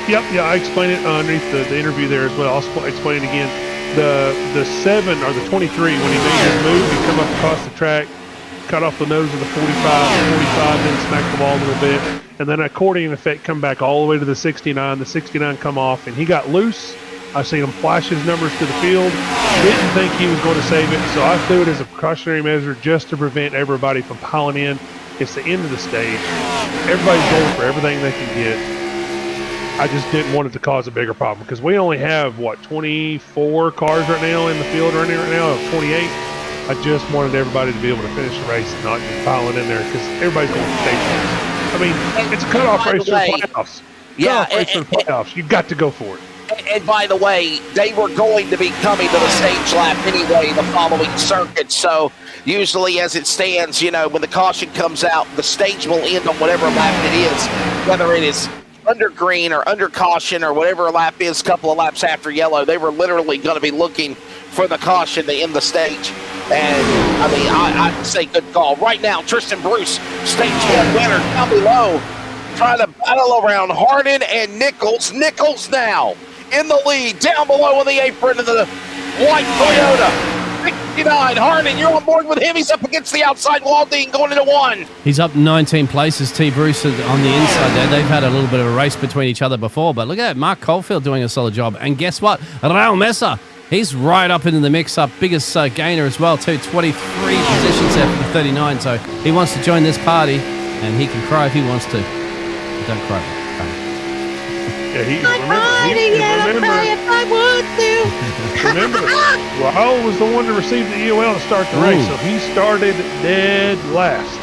Yep, yeah, I explained it underneath the interview there as well. I'll explain it again. The 7 or the 23, when he made his move, he come up across the track, cut off the nose of the 45, then smacked the wall a little bit, and then accordion effect come back all the way to the 69. The 69 come off, and he got loose. I seen him flash his numbers to the field. Didn't think he was going to save it, so I threw it as a precautionary measure just to prevent everybody from piling in. It's the end of the stage. Everybody's going for everything they can get. I just didn't want it to cause a bigger problem because we only have, 24 cars right now in the field running right now, 28. I just wanted everybody to be able to finish the race and not just piling in there because everybody's going for stage race. I mean, it's a cutoff race for the playoffs. Cutoff race for the playoffs. You got to go for it. And by the way, they were going to be coming to the stage lap anyway the following circuit. So usually as it stands, when the caution comes out, the stage will end on whatever lap it is, whether it is under green or under caution or whatever lap is, a couple of laps after yellow. They were literally going to be looking for the caution to end the stage. And, I'd say good call. Right now, Tristan Bruce, stage 1 winner, down below, trying to battle around Harden and Nichols. Nichols now in the lead, down below in the apron of the white Toyota. 69, Harden, you're on board with him. He's up against the outside wall, Dean, going into 1. He's up 19 places. T. Bruce on the inside there. They've had a little bit of a race between each other before, but look at that. Mark Caulfield doing a solid job. And guess what? Raul Mesa, he's right up into the mix-up. Biggest gainer as well, too. 23 positions there for the 39, so he wants to join this party, and he can cry if he wants to. But don't cry. Yeah, remember, Raul was the one to receive the EOL to start the race, so he started dead last.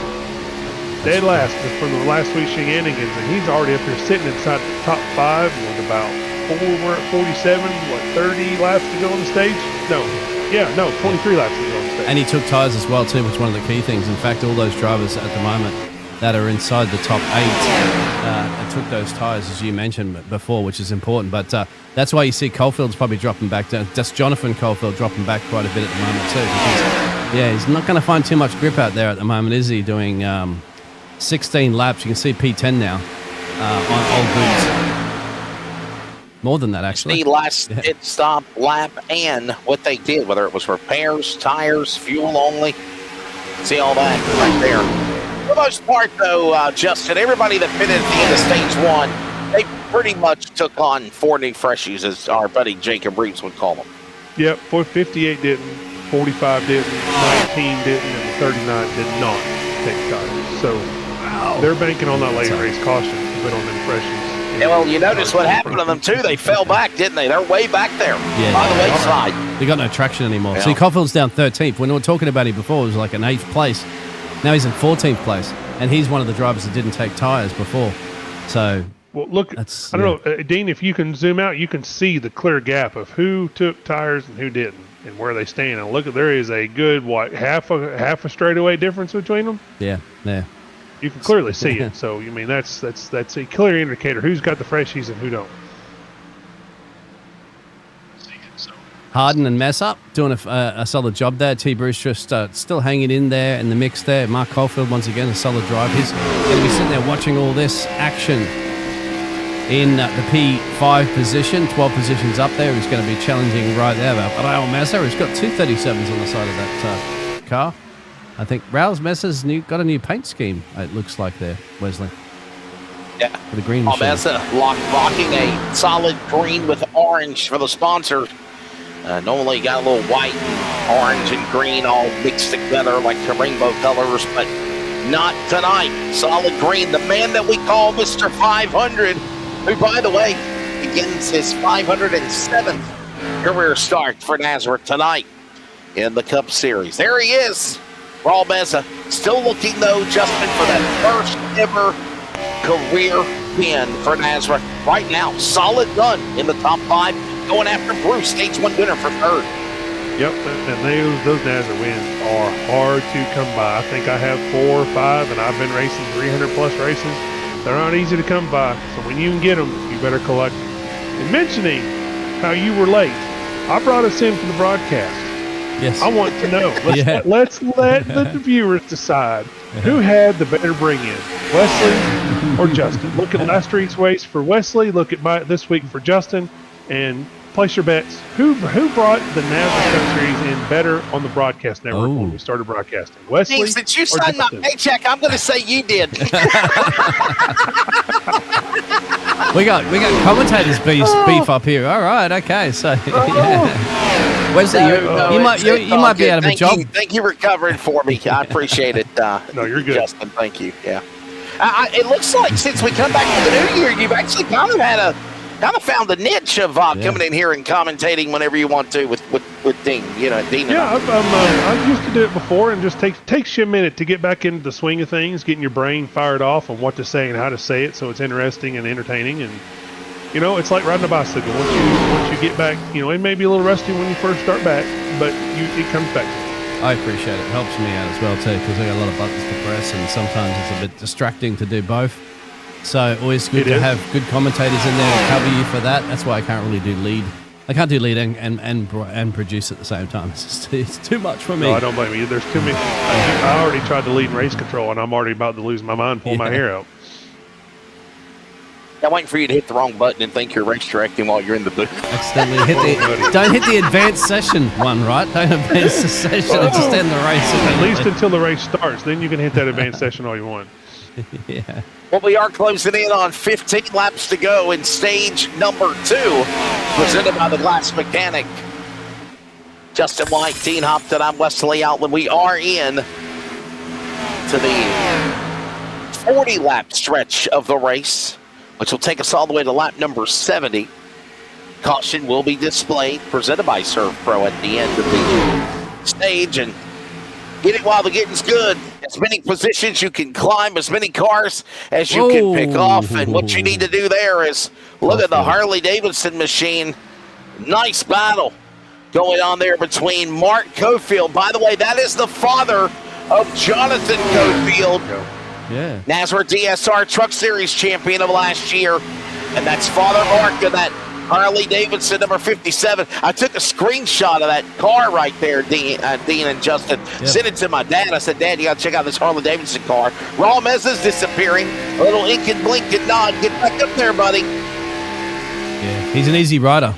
Dead last from the last week's shenanigans, and he's already up here sitting inside the top 5 with about we're at 47, 30 laps to go on the stage? No, 23 laps to go on the stage. And he took tyres as well too, which is one of the key things. In fact, all those drivers at the moment that are inside the top 8 took those tyres, as you mentioned before, which is important. But that's why you see Caulfield's probably dropping back down. Just Jonathan Caulfield dropping back quite a bit at the moment too. Because, he's not going to find too much grip out there at the moment, is he? Doing 16 laps. You can see P10 now on old boots. More than that, actually. The last pit stop lap and what they did, whether it was repairs, tires, fuel only. See all that right there. For the most part, though, Justin, everybody that pitted at the end of stage 1, they pretty much took on 4 new freshies, as our buddy Jacob Reeves would call them. Yep, 58 didn't, 45 didn't, 19 didn't, and 39 did not take tires. So they're banking on that late race caution to put on them freshies. Yeah, well, you notice what happened to them, too. They fell back, didn't they? They're way back there by the wayside. They got no traction anymore. Yeah. See, Caulfield's down 13th. When we were talking about him before, it was like an 8th place. Now he's in 14th place, and he's one of the drivers that didn't take tyres before. So, well, look, I don't know, Dean, if you can zoom out, you can see the clear gap of who took tyres and who didn't, and where they stand. And look, there is a good half a straightaway difference between them. Yeah. You can clearly see it. So, I mean, that's a clear indicator who's got the freshies and who don't. Harden and Massa doing a solid job there. T. Bruce just still hanging in there in the mix there. Mark Caulfield, once again, a solid drive. He's going to be sitting there watching all this action in the P5 position. 12 positions up there. He's going to be challenging right there. But Raul Massa has got 2 37s on the side of that car. I think Raul Massa's got a new paint scheme, it looks like there, Wesley. Yeah. For the green machine. Massa rocking a solid green with orange for the sponsor. Normally got a little white, orange, and green all mixed together like the rainbow colors, but not tonight. Solid green. The man that we call Mr. 500, who, by the way, begins his 507th career start for NASRA tonight in the Cup Series. There he is. Raul Massa still looking, though, Justin, for that first ever career win for NASRA. Right now, solid run in the top 5, going after Bruce, stage 1 winner for 3rd. Yep, and those NASRA wins are hard to come by. I think I have 4 or 5, and I've been racing 300-plus races. They're not easy to come by, so when you can get them, you better collect them. And mentioning how you were late, I brought us in for the broadcast. Yes. I want to know. Let's let the viewers decide who had the better bring-in, Wesley or Justin. Look at last week's race for Wesley. Look at this week for Justin, and place your bets. Who brought the NASRA Cup Series in better on the broadcast network when we started broadcasting? Wesley. Hey, since you signed my paycheck, I'm going to say you did. we got commentators beef up here. All right, okay, so Wesley, you might be out of a job. Thank you for covering for me. I appreciate it. No, you're good, Justin. Thank you. Yeah, it looks like since we come back to the new year, you've actually kind of found the niche of coming in here and commentating whenever you want to with Dean. Dean. Yeah, I used to do it before, and just takes you a minute to get back into the swing of things, getting your brain fired off on what to say and how to say it, so it's interesting and entertaining. And it's like riding a bicycle. Once you get back, it may be a little rusty when you first start back, but it comes back. I appreciate it. It helps me out as well too, because I got a lot of buttons to press, and sometimes it's a bit distracting to do both. So always good to have good commentators in there to cover you for that. That's why I can't really do lead. I can't do lead and produce at the same time. It's too much for me. No, I don't blame you. There's too many. I already tried to lead race control, and I'm already about to lose my mind, pull my hair out. I'm waiting for you to hit the wrong button and think you're race directing while you're in the booth. Accidentally don't hit the advanced session one, right? Don't advance the session and just end the race. At least until the race starts. Then you can hit that advanced session all you want. Yeah. Well, we are closing in on 15 laps to go in stage number 2, presented by the Glass Mechanic. Justin White, Dean Hopton, I'm Wesley Outland. We are in to the 40-lap stretch of the race. which will take us all the way to lap number 70. Caution will be displayed, presented by ServPro at the end of the stage. And get it while the getting's good. As many positions you can climb, as many cars as you can pick off. And what you need to do there is look at the Harley-Davidson machine. Nice battle going on there between Mark Cofield. By the way, that is the father of Jonathan Cofield. Yeah. NASRA DSR Truck Series champion of last year. And that's Father Mark of that Harley-Davidson number 57. I took a screenshot of that car right there, Dean and Justin. Yep. Sent it to my dad. I said, Dad, you got to check out this Harley-Davidson car. Raw Mezza's disappearing. A little ink and blink and nod. Get back up there, buddy. Yeah, he's an easy rider.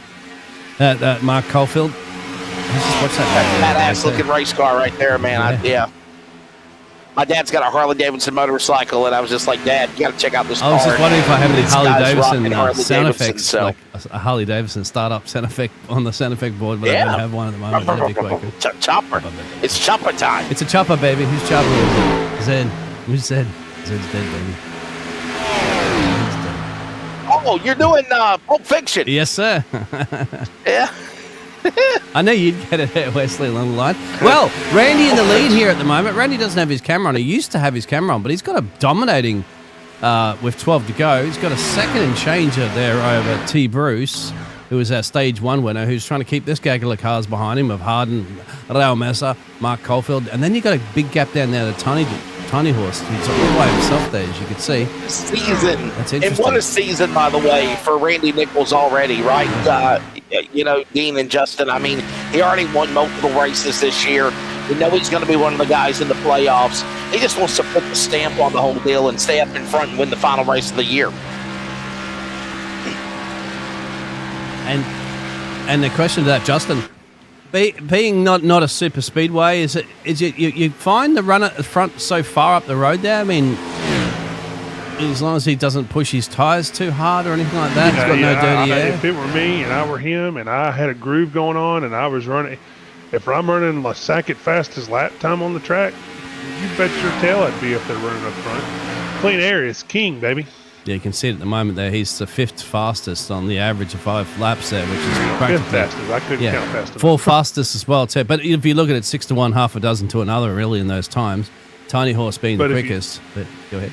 That Mark Cofield. Let's just watch that. Badass-looking race car right there, man. Yeah. My dad's got a Harley-Davidson motorcycle, and I was just like, Dad, you got to check out this car. I was just wondering if I have any This guy's rocking Harley-Davidson sound Harley-Davidson, effects, so. like a Harley-Davidson startup sound effect on the sound effect board, but I don't have one at the moment. That'd be quite good. Chopper. It's chopper time. It's a chopper, baby. Who's chopper? Zed. Who's Zed? Zed's dead, baby. Oh, you're doing Pulp Fiction. Yes, sir. Yeah. I know you'd get it there, Wesley, along the line. Well, Randy in the lead here at the moment. Randy doesn't have his camera on. He used to have his camera on, but he's got a dominating with 12 to go. He's got a second and changer there over T. Bruce, who was our stage 1 winner, who's trying to keep this gaggle of cars behind him of Harden, Raul Mesa, Mark Cofield. And then you got a big gap down there to Tiny Horse. He's all by himself there, as you can see. Season. That's And interesting. what a season, by the way, for Randy Nichols already, right? Dean and Justin, I mean, he already won multiple races this year. We know he's going to be one of the guys in the playoffs. He just wants to put the stamp on the whole deal and stay up in front and win the final race of the year. And the question to that, Justin, being not a super speedway, is it you find the run at the front so far up the road there? I mean, as long as he doesn't push his tires too hard or anything like that, he's got no dirty air. If it were me and I were him and I had a groove going on and I was running, if I'm running the second fastest lap time on the track, you bet your tail I'd be up there running up front. Clean air is king, baby. Yeah, you can see it at the moment there. He's the 5th fastest on the average of 5 laps there, which is practically... 5th fastest. I couldn't count fast enough. 4th fastest as well, too. But if you look at it, 6 to 1, half a dozen to another, really, in those times. Tiny Horse being the quickest. But go ahead.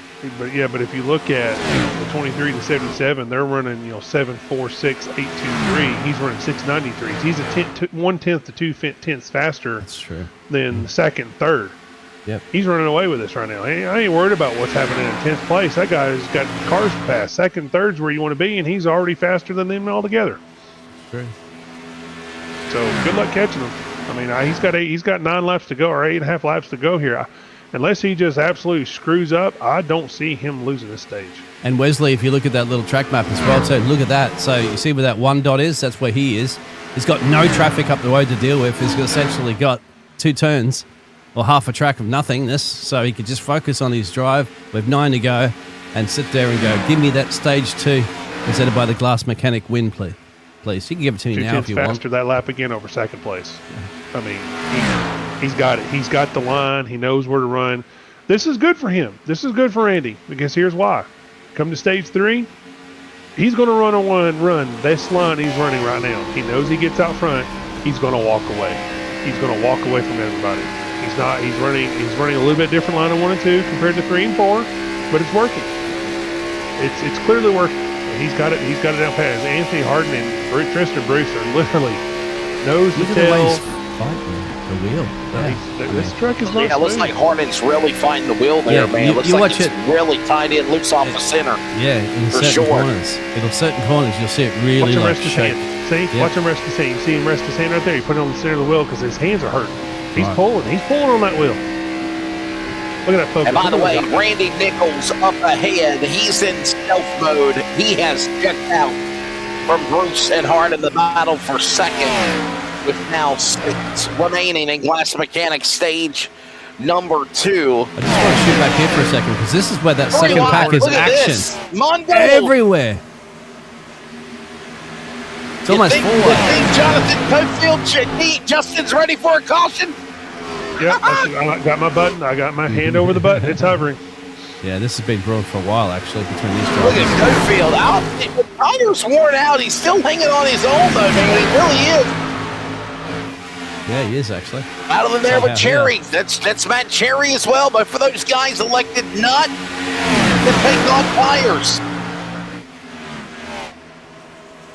But if you look at the 23 to 77, they're running 7.46, 8.23. He's running 6.93s. He's a 1/10 to 2/10 faster. That's true. Than second, third. Yep. He's running away with this right now. I ain't worried about what's happening in 10th place. That guy's got cars to pass. Second, third's where you want to be, and he's already faster than them altogether. True. So good luck catching him. I mean, he's got 9 laps to go, or 8.5 laps to go here. Unless he just absolutely screws up, I don't see him losing this stage. And Wesley, if you look at that little track map as well, too, look at that. So you see where that 1 dot is? That's where he is. He's got no traffic up the road to deal with. He's essentially got 2 turns or half a track of nothingness, so he could just focus on his drive with 9 to go and sit there and go, give me that stage 2 instead of by the glass mechanic win, please. You can give it to me now if you want. faster that lap again over second place. I mean, he's got it. He's got the line. He knows where to run. This is good for him. This is good for Randy, because here's why. Come to stage 3, he's going to run this line he's running right now. He knows he gets out front, he's going to walk away. He's going to walk away from everybody. He's running a little bit different line of 1 and 2 compared to 3 and 4, but it's working. It's clearly working. He's got it down pat. Anthony Harden and Tristan Bruce are literally nose to tail. The wheel. This truck is not it looks like Harden's really finding the wheel there, man. It looks like it's really tied in, loose off the center. Yeah, in for certain sure. corners. In certain corners, you'll see it really Watch him rest his shake. hand. See? Watch him rest his hand. You see him rest his hand right there. You put it on the center of the wheel because his hands are hurting. He's pulling on that wheel. Look at that focus. And by the way, Randy Nichols up ahead. He's in stealth mode. He has checked out from Bruce and Hart in the battle for second, with now 6 remaining in Glass Mechanic stage number 2. I just want to shoot back here for a second, because this is where that second pack is Look at action. this. Mondo. Everywhere. It's almost 4. You think Jonathan Cofield, Justin's ready for a caution? Yep, I got my button. I got my hand over the button. It's hovering. Yeah, this has been brewing for a while, actually, between these Look drivers. at Cofield. Out. The tire's worn out. He's still hanging on his own, though, man. He really is. Yeah, he is, actually. Out of the there with Somehow, Cherry. That's Matt Cherry as well, but for those guys elected not to take on tires.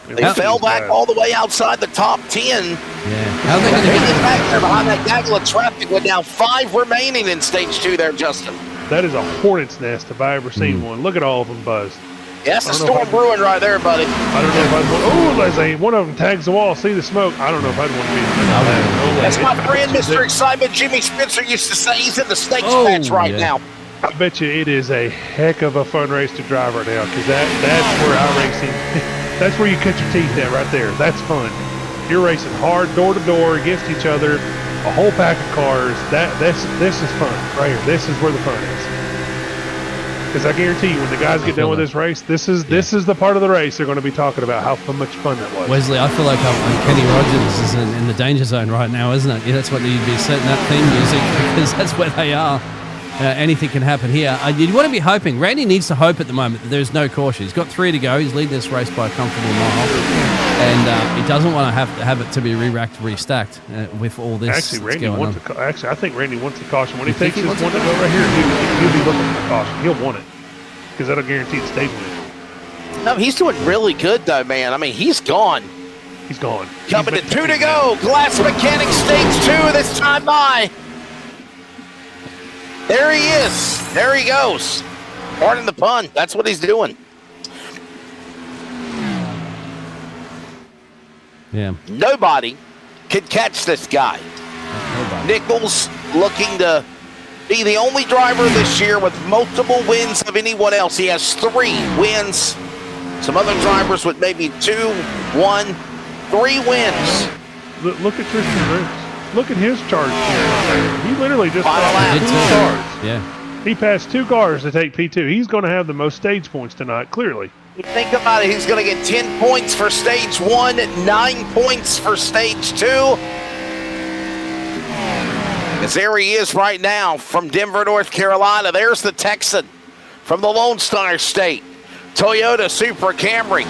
They fell back all the way outside the top 10. Yeah. How are they going to Hanging get back there behind that gaggle of traffic with now 5 remaining in stage 2 there, Justin. That is a hornet's nest if I ever seen one. Look at all of them buzzed. Yeah, that's a I don't know storm if brewing right there, buddy. I don't know if I'd want. Oh, Leslie, one of them tags the wall. See the smoke. I don't know if I'd want to be in the middle of that. No way. That's my friend, Mr. Excitement. Jimmy Spencer used to say he's in the snakes Oh, patch right yeah. now. I bet you it is a heck of a fun race to drive right now because that's where iRacing, that's where you cut your teeth at right there. That's fun. You're racing hard door to door against each other, a whole pack of cars. This is fun right here. This is where the fun is. Because I guarantee you, when the guys get done with this race, this is the part of the race they're going to be talking about how much fun that was. Wesley, I feel like Kenny Rogers is in the danger zone right now, isn't it? Yeah, that's what you'd be setting that theme music because that's where they are. Anything can happen here. You want to be hoping. Randy needs to hope at the moment that there's no caution. He's got 3 to go. He's leading this race by a comfortable mile. And he doesn't want to have it to be re-racked, restacked with all this. Actually, Randy wants I think Randy wants the caution. When he think takes he this wants one it? to go right here, he'll be looking for the caution. He'll want it because that'll guarantee the stage win. No, he's doing really good, though, man. I mean, he's gone. He's gone. Coming to 2 to go. Glass Mechanic stage 2 this time by. There he is. There he goes. Pardon the pun. That's what he's doing. Yeah. Nobody could catch this guy. Nichols looking to be the only driver this year with multiple wins of anyone else. He has 3 wins. Some other drivers with maybe 2, 1, 3 wins. Look at Tristan Roots. Look at his charge. He literally just Final lap. passed 2 cars. Yeah. He passed 2 cars to take P2. He's going to have the most stage points tonight, clearly. You think about it, he's going to get 10 points for stage 1, 9 points for stage 2. As there he is right now from Denver, North Carolina. There's the Texan from the Lone Star State. Toyota Supra Camry.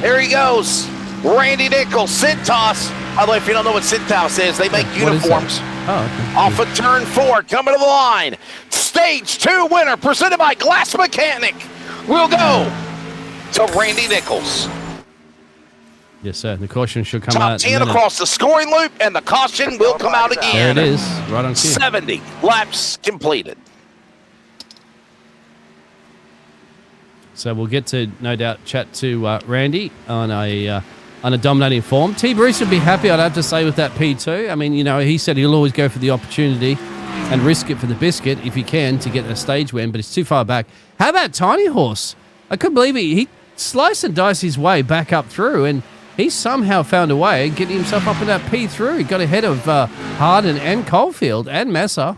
There he goes. Randy Nichols, Cintas. By the way, if you don't know what Cintas is, they make uniforms. Oh, okay. Off of turn 4, coming to the line. Stage 2 winner, presented by Glass Mechanic. We'll go to Randy Nichols. Yes, sir. The caution should come Top out. 10 across the scoring loop, and the caution will come out There again. it is. Right on cue. 70 laps completed. So we'll get to, no doubt, chat to Randy on a dominating form. T. Bruce would be happy, I'd have to say, with that P2. I mean, you know, he said he'll always go for the opportunity and risk it for the biscuit if he can to get a stage win, but it's too far back. How about Tiny Horse? I couldn't believe it. He sliced and diced his way back up through, and he somehow found a way getting himself up in that P3. He got ahead of Harden and Caulfield and Massa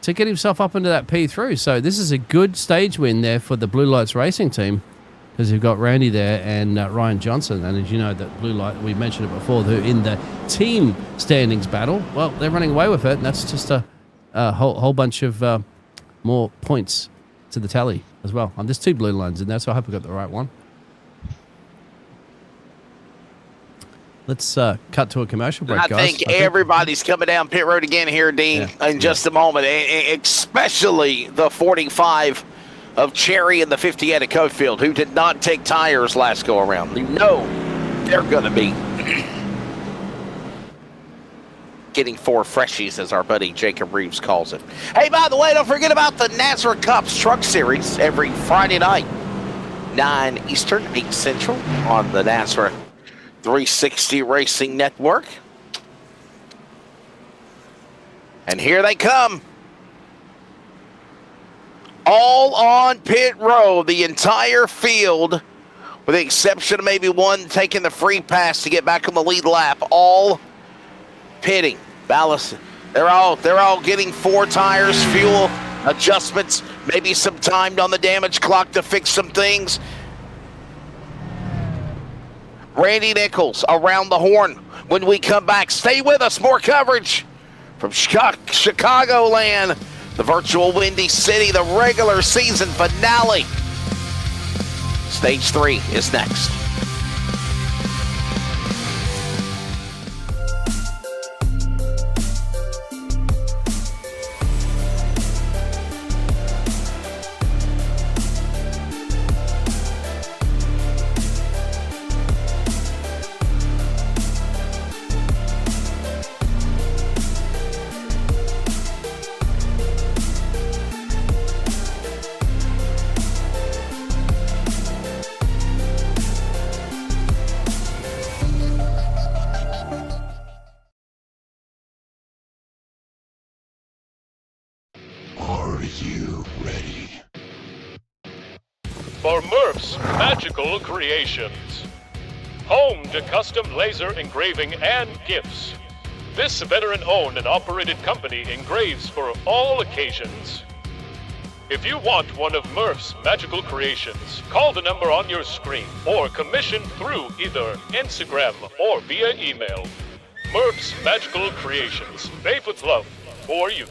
to get himself up into that P3. So this is a good stage win there for the Blue Lights Racing team because you've got Randy there and Ryan Johnson. And as you know, that Blue Light, we mentioned it before, they're in the team standings battle. Well, they're running away with it, and that's just a whole bunch of more points to the tally as well. And there's 2 blue lines in there, so I hope I got the right one. Let's cut to a commercial break, I guys. think everybody's coming down pit road again here, Dean, in just a moment, especially the 45 of Cherry and the 58 of Cofield, who did not take tires last go around. You know they're going to be getting 4 freshies, as our buddy Jacob Reeves calls it. Hey, by the way, don't forget about the NASRA Cups Truck Series every Friday night, 9 Eastern, 8 Central on the NASRA 360 Racing Network. And here they come. All on pit road, the entire field, with the exception of maybe one taking the free pass to get back on the lead lap, all pitting. Ballast. They're all getting 4 tires, fuel adjustments, maybe some time on the damage clock to fix some things. Randy Nichols around the horn when we come back. Stay with us. More coverage from Chicagoland the virtual Windy City, the regular season finale. Stage 3 is next. For Murph's Magical Creations. Home to custom laser engraving and gifts. This veteran-owned and operated company engraves for all occasions. If you want one of Murph's Magical Creations, call the number on your screen or commission through either Instagram or via email. Murph's Magical Creations, made with love for you.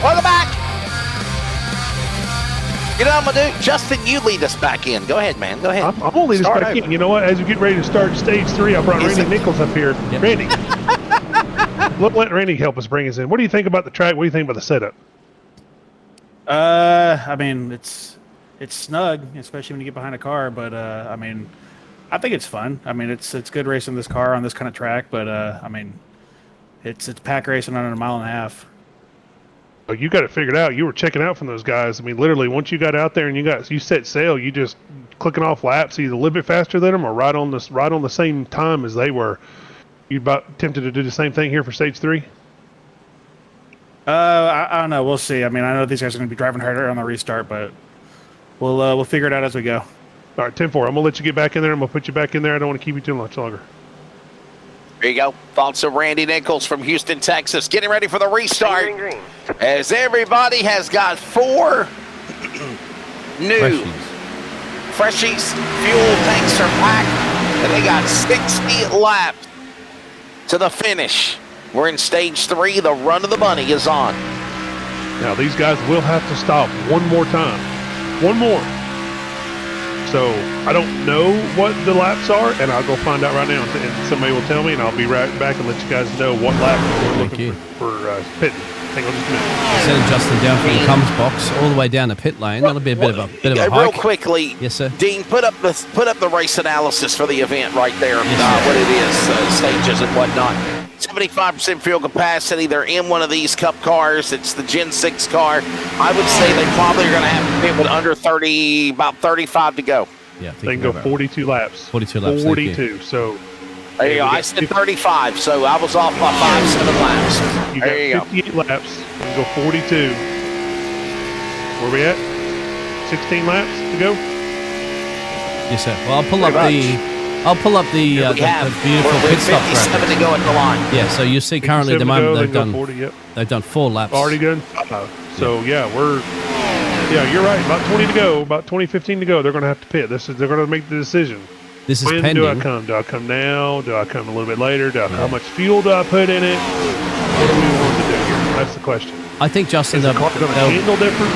Welcome back. You know what I'm going to do? Justin, you lead us back in. Go ahead, man. Go ahead. I'm going to lead us Start back over. in. You know what? As we get ready to start stage 3, I brought Is Randy it- Nichols up here. Yep. Randy, let Randy help us bring us in. What do you think about the track? What do you think about the setup? I mean, it's snug, especially when you get behind a car. But I mean, I think it's fun. I mean, it's good racing this car on this kind of track. But I mean, it's pack racing on a mile and a half. Oh, you got it figured out. You were checking out from those guys. I mean, literally, once you got out there and you set sail, you just clicking off laps either a little bit faster than them or right on the same time as they were. You about tempted to do the same thing here for stage 3? I don't know. We'll see. I mean, I know these guys are going to be driving harder on the restart, but we'll figure it out as we go. All right, 10-4. I'm going to let you get back in there. I'm going to put you back in there. I don't want to keep you too much longer. There you go. Thoughts of Randy Nichols from Houston, Texas, getting ready for the restart. Green, green. As everybody has got 4 new Freshies fuel tanks are packed, and they got 60 laps to the finish. We're in stage 3. The run of the bunny is on. Now, these guys will have to stop one more time. One more. So, I don't know what the laps are, and I'll go find out right now. And somebody will tell me, and I'll be right back and let you guys know what lap we're looking for pitting. Hang on just a minute. Sending Justin down from the comms box all the way down the pit lane. That'll be a bit of a Real hike. quickly, Yes, sir. Dean, put up the race analysis for the event right there. Yes, What it is, stages and whatnot. 75% fuel capacity. They're in one of these Cup cars. It's the Gen 6 car. I would say they probably are going to have to pit with under 30, about 35 to go. Yeah, I think They can you're go right. 42 laps. 42 laps. thank you. 42. So, There you go. I said 35, so I was off by 5-7 laps. you There you got go. 58 laps. You can go 42. Where we at? 16 laps to go? Yes, sir. Well, I'll pull up Pretty the We have beautiful we're pit stop 57 graphic. to go at the line. Yeah, so you see currently at the 57 to moment go, they've then go done 40, yep. they've done 4 laps. Already done? So, yeah, you're right. About 20 to go. About 20, 15 to go. They're going to have to pit. They're going to make the decision. This is When pending. do I come? Do I come now? Do I come a little bit later? How much fuel do I put in it? What do we want to do here? That's the question. I think Justin, Is the they'll, car going to they'll handle different?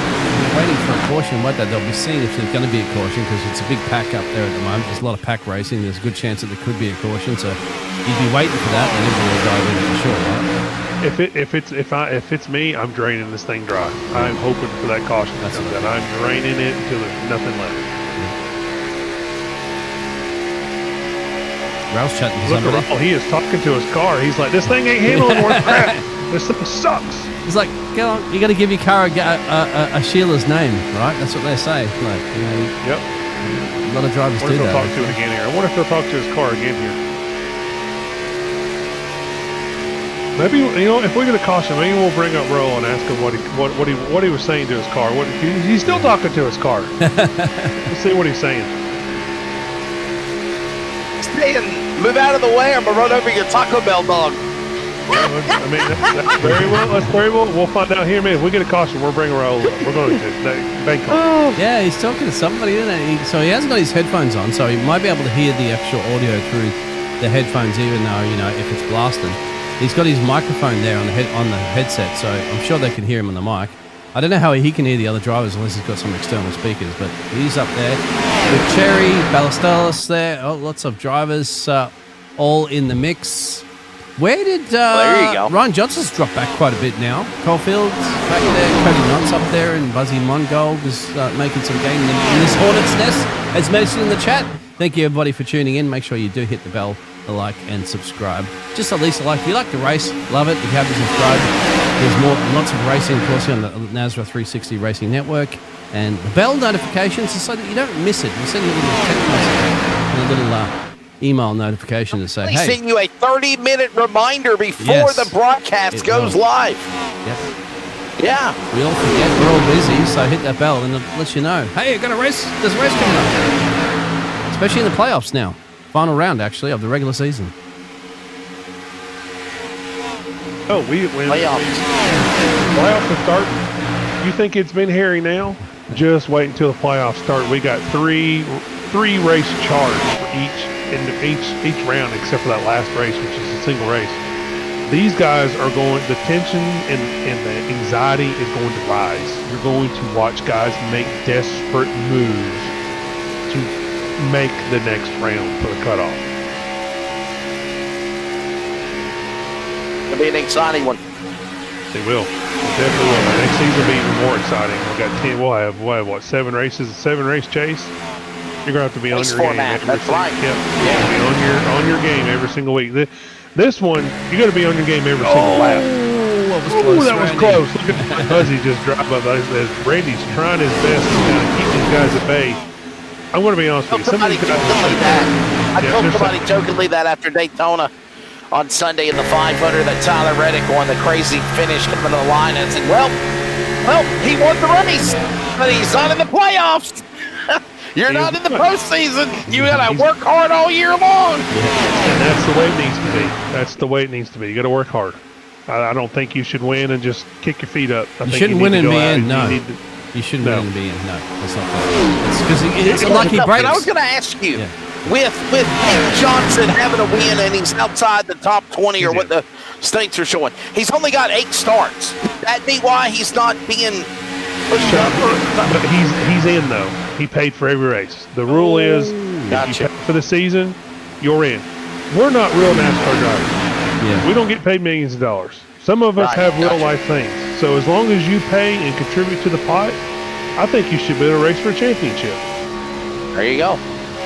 waiting for a caution, won't they? They'll be seeing if there's going to be a caution because it's a big pack up there at the moment. There's a lot of pack racing. There's a good chance that there could be a caution. So you'd be waiting for that, and then we'll dive in for sure, right? If it's me, I'm draining this thing dry. I'm hoping for that caution to That's come what down. I'm draining it until there's nothing left. Ralph's chatting to Look somebody. around. He is talking to his car. He's like, this thing ain't handling worth crap. This thing sucks. It's like, go on, you got to give your car a Sheila's name, right? That's what they say. Like, you know, Yep. a lot of drivers I wonder do if he'll talk that. to it again here. I wonder if he'll talk to his car again here. Maybe, if we get a caution, maybe we'll bring up Roll and ask him what he was saying to his car. He's still talking to his car. Let's see what he's saying. Move out of the way, I'm going to run over your Taco Bell dog. I mean, that's very well. We'll find out here, man. If we get a caution, we'll bring Raul. We're going to Bangkok. Yeah, he's talking to somebody, isn't he? So he hasn't got his headphones on, so he might be able to hear the actual audio through the headphones, even though, if it's blasting. He's got his microphone there on the headset, so I'm sure they can hear him on the mic. I don't know how he can hear the other drivers unless he's got some external speakers, but he's up there with Cherry, Ballesteros there. Oh, lots of drivers all in the mix. Where did there you go. Ryan Johnson's dropped back quite a bit now? Caulfield's back there, Cody Knott's up there, and Buzzy Mongold is making some gain in this Hornet's Nest, as mentioned in the chat. Thank you, everybody, for tuning in. Make sure you do hit the bell, the like, and subscribe. Just at least a like. If you like the race, love it. If you haven't subscribed, there's lots of racing, of course, on the NASRA 360 Racing Network. And the bell notifications are so that you don't miss it. We'll send you a little text message and a little email notification to say, They hey. send you a 30-minute reminder before the broadcast goes live. Yep. Yeah. We all forget, we're all busy, so hit that bell and it lets you know, hey, I got a race, there's a race coming up. Especially in the playoffs now. Final round, actually, of the regular season. Oh, when playoffs will start. You think it's been hairy now? Just wait until the playoffs start. We got three race charts for each round, except for that last race, which is a single race. These guys are going. The tension and the anxiety is going to rise. You're going to watch guys make desperate moves to make the next round for the cutoff. It'll be an exciting one. They will. They definitely will. The next season will be even more exciting. We'll have what, 7 races, a 7-race chase. You're gonna have to be on your game. That's right. Yep. Be on your game every single week. This one, you got to be on your game every single lap. That was close. Look at Buzzy just drive up. Randy's trying his best to kind of keep these guys at bay. I'm going to be honest with you. I told somebody jokingly that after Daytona on Sunday in the 500 that Tyler Reddick won the crazy finish coming to the line, and said, well, he won the race, but he's not in the playoffs. You're not in the postseason. You got to work hard all year long. And that's the way it needs to be. That's the way it needs to be. You got to work hard. I don't think you should win and just kick your feet up. You shouldn't win and be in. No. You shouldn't win and be in. No, that's not fair. Because it's a lucky break. I was going to ask you, with Nick Johnson having a win and he's outside the top 20 or what the states are showing, he's only got 8 starts. That be why he's not being pushed up? But he's in, though. He paid for every race. The rule is, if you pay for the season, you're in. We're not real NASCAR drivers. Yeah. We don't get paid millions of dollars. Some of us have real-life things. So as long as you pay and contribute to the pot, I think you should be able to race for a championship. There you go.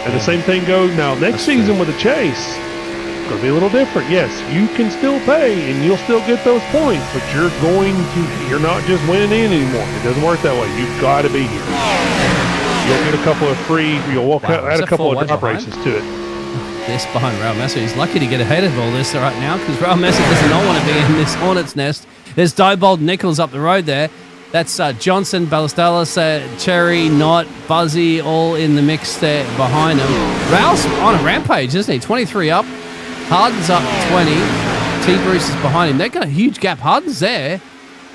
And the same thing goes now next season with the chase. It's going to be a little different. Yes, you can still pay and you'll still get those points, but you're not just winning in anymore. It doesn't work that way. You've got to be here. You'll get a couple of add a couple of drop races to it. This behind Raul Massa. He's lucky to get ahead of all this right now because Raul Massa does not want to be in this Hornet's Nest. There's Diebold Nichols up the road there. That's Johnson, Ballesteros, Cherry, Knott, Buzzy, all in the mix there behind him. Raul's on a rampage, isn't he? 23 up. Harden's up 20. T. Bruce is behind him. They've got a huge gap. Harden's there.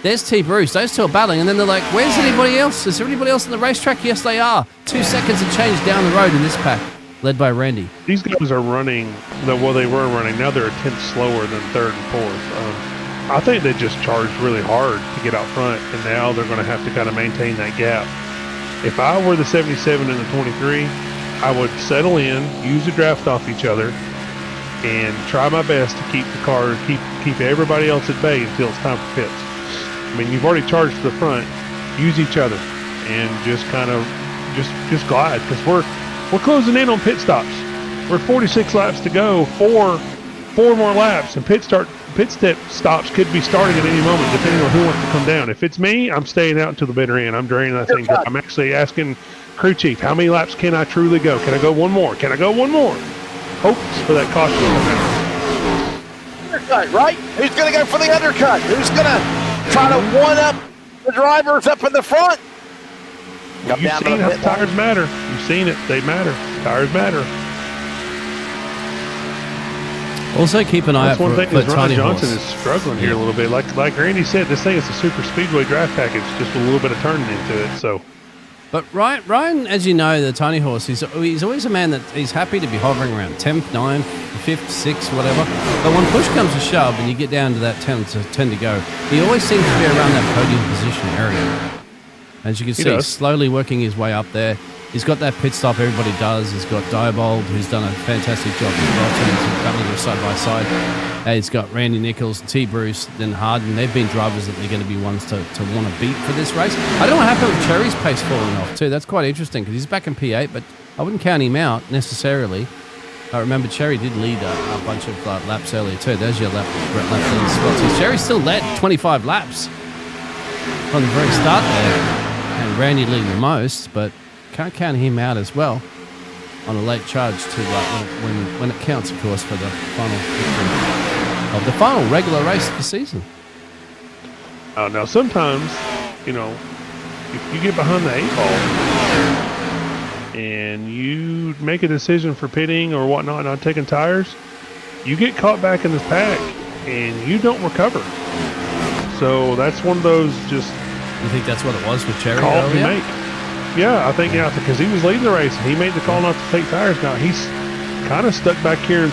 There's T. Bruce. Those two are battling. And then they're like, where's anybody else? Is there anybody else on the racetrack? Yes, they are. 2 seconds of change down the road in this pack, led by Randy. These guys are running, they were running. Now they're a tenth slower than 3rd and 4th. I think they just charged really hard to get out front, and now they're going to have to kind of maintain that gap. If I were the 77 and the 23, I would settle in, use the draft off each other, and try my best to keep the car, keep everybody else at bay until it's time for pits. I mean, you've already charged to the front. Use each other, and just kind of just glide, because we're closing in on pit stops. We're 46 laps to go, four more laps, and pit stops could be starting at any moment, depending on who wants to come down. If it's me, I'm staying out until the bitter end. I'm draining that thing. I'm actually asking crew chief, how many laps can I truly go? Can I go one more? Can I go one more? Hopes for that caution to come out. Undercut, right? Who's going to go for the undercut? Who's going to try to one-up the drivers up in the front? Well, you've seen how tires matter. You've seen it. They matter. Tires matter. Also, keep an eye out for That's one thing is Ron Tony Johnson Horse. is struggling here a little bit. Like Randy said, this thing is a super speedway draft package, just with a little bit of turning into it. So But Ryan, as you know, the tiny horse, he's always a man that he's happy to be hovering around 10th, 9th, 5th, 6th, whatever. But when push comes to shove and you get down to that 10 to go, he always seems to be around that podium position area. As you can see, he's slowly working his way up there. He's got that pit stop everybody does. He's got Diebold, who's done a fantastic job as well. He's coming side by side. He's got Randy Nichols, T. Bruce, then Harden. They've been drivers that they're going to be ones to want to beat for this race. I don't know what happened with Cherry's pace falling off too. That's quite interesting because he's back in P8, but I wouldn't count him out necessarily. I remember Cherry did lead a bunch of laps earlier too. There's your lap lead spots. Cherry still led 25 laps from the very start there, and Randy leading the most, but can't count him out as well on a late charge to when it counts, of course, for the final victory of the final regular race of the season. Now, sometimes, if you get behind the 8 ball and you make a decision for pitting or whatnot, not taking tires, you get caught back in this pack and you don't recover. So that's one of those just... You think that's what it was with Cherry? Call you make. Yeah, I think because he was leading the race and he made the call not to take tires. Now he's kind of stuck back here, in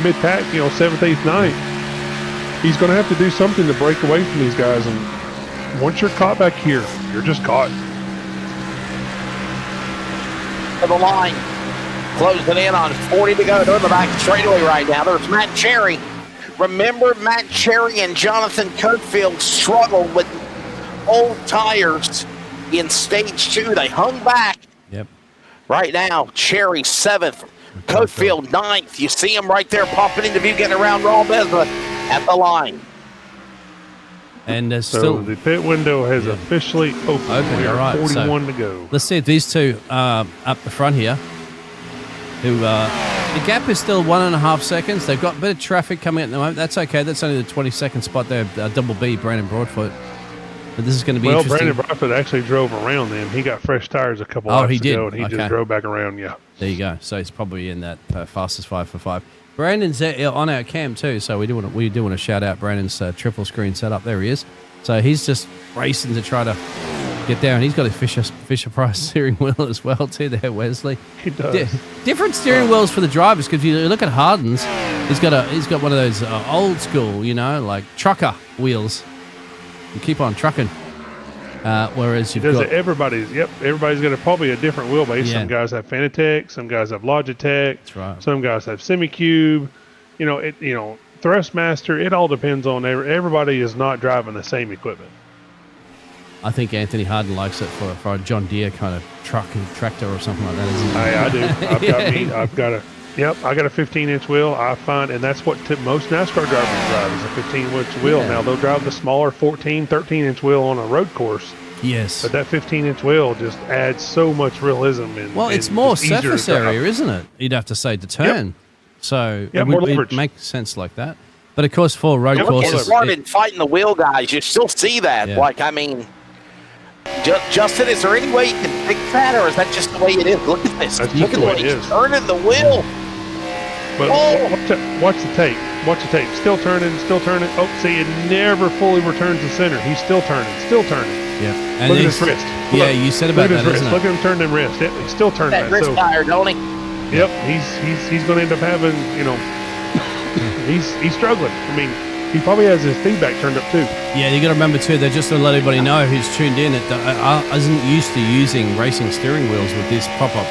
mid-pack, 7th, 8th, 9th. He's going to have to do something to break away from these guys. And once you're caught back here, you're just caught. To the line, closing in on 40 to go. They're in the back straightaway right now. There's Matt Cherry. Remember, Matt Cherry and Jonathan Kirkfield struggled with old tires in stage 2. They hung back. Yep. Right now, Cherry 7th, Coatfield 9th. You see him right there popping into view, getting around Raul Besma at the line. And there's So still the pit window has officially opened. We are all right. 41 to go. Let's see if these two up the front here, who the gap is still 1.5 seconds. They've got a bit of traffic coming at the moment. That's okay. That's only the 22nd spot there. Double B, Brandon Broadfoot. But this is going to be interesting. Brandon Broadfoot actually drove around them. He got fresh tires a couple laps ago, and he just drove back around. Yeah. There you go. So he's probably in that fastest 5 for 5. Brandon's on our cam too, so we do want to shout out Brandon's triple screen setup. There he is. So he's just racing to try to get there, and he's got a Fisher Price steering wheel as well too. There, Wesley. He does. Different steering wheels for the drivers, because if you look at Harden's, he's got one of those old school, like trucker wheels. You keep on trucking. Whereas everybody's got probably a different wheelbase. Yeah. Some guys have Fanatec, some guys have Logitech. That's right. Some guys have Semicube. Thrustmaster. It all depends on everybody is not driving the same equipment. I think Anthony Harden likes it for a John Deere kind of tractor or something like that, isn't it? I do. I've got a 15-inch wheel. I find, and that's what most NASCAR drivers drive, is a 15-inch wheel. Yeah. Now they'll drive the smaller 14, 13-inch wheel on a road course. Yes. But that 15-inch wheel just adds so much realism. It's more surface area, isn't it? You'd have to say to turn. Yep. So more leverage. it makes sense like that. But of course, for road courses, it's hard in fighting the wheel guys. You still see that. Yeah. Justin, is there any way you can fix that, or is that just the way it is? Look at this. That's Look just at the the way way it he's is. turning the wheel. But watch the tape. Watch the tape. Still turning. Oh, see, it never fully returns to center. He's still turning. Yeah. And Look at his wrist. Yeah, you said about that, isn't it? Look at him turn them wrists. He's still turning That wrist tire, don't he? Yep. He's going to end up having, he's struggling. I mean, he probably has his feedback turned up too. Yeah, you got to remember too. They're just to let everybody know who's tuned in that isn't used to using racing steering wheels with this proper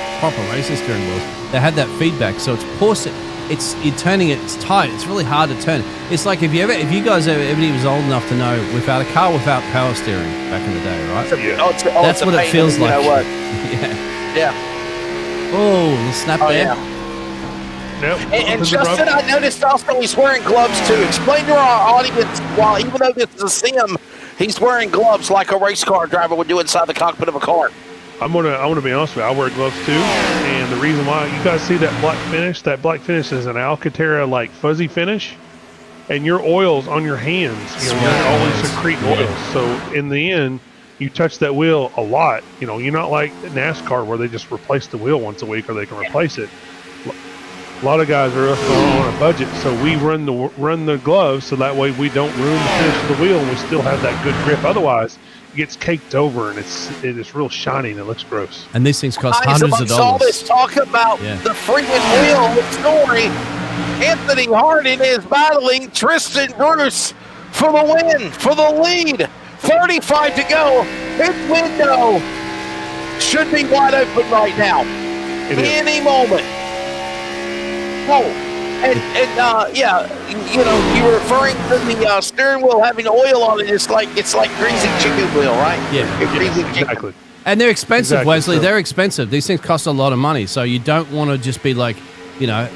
racing steering wheels. They had that feedback, so you're turning it. It's tight. It's really hard to turn. It's like if you guys everybody was old enough to know without a car without power steering back in the day, right? Yeah. That's what it feels like. You know what? Yeah. Oh, little snap there. Yeah. Yep. And Justin, I noticed also he's wearing gloves too. Explain to our audience, even though this is a sim, he's wearing gloves like a race car driver would do inside the cockpit of a car. I want to be honest with you. I wear gloves too, and the reason why, you guys see that black finish is an Alcantara like fuzzy finish, and your oils on your hands, you're always secreting oils. So in the end, you touch that wheel a lot. You're not like NASCAR where they just replace the wheel once a week or they can replace it. A lot of guys are on a budget, so we run the gloves so that way we don't ruin the finish of the wheel and we still have that good grip. Otherwise, gets caked over, and it is real shiny and it looks gross. And these things cost Guys, hundreds of amongst all dollars. this talk about the freaking wheel story, Anthony Hardin is battling Tristan Bruce for the win, for the lead. 35 to go. His window should be wide open right now. Any moment. Oh, and you know, you're referring to the steering wheel having oil on it. It's like greasy chicken wheel, right? Yeah, You're greasing chicken. Exactly. And they're expensive, Exactly. Wesley. So- They're expensive. These things cost a lot of money, so you don't want to just be like, you know,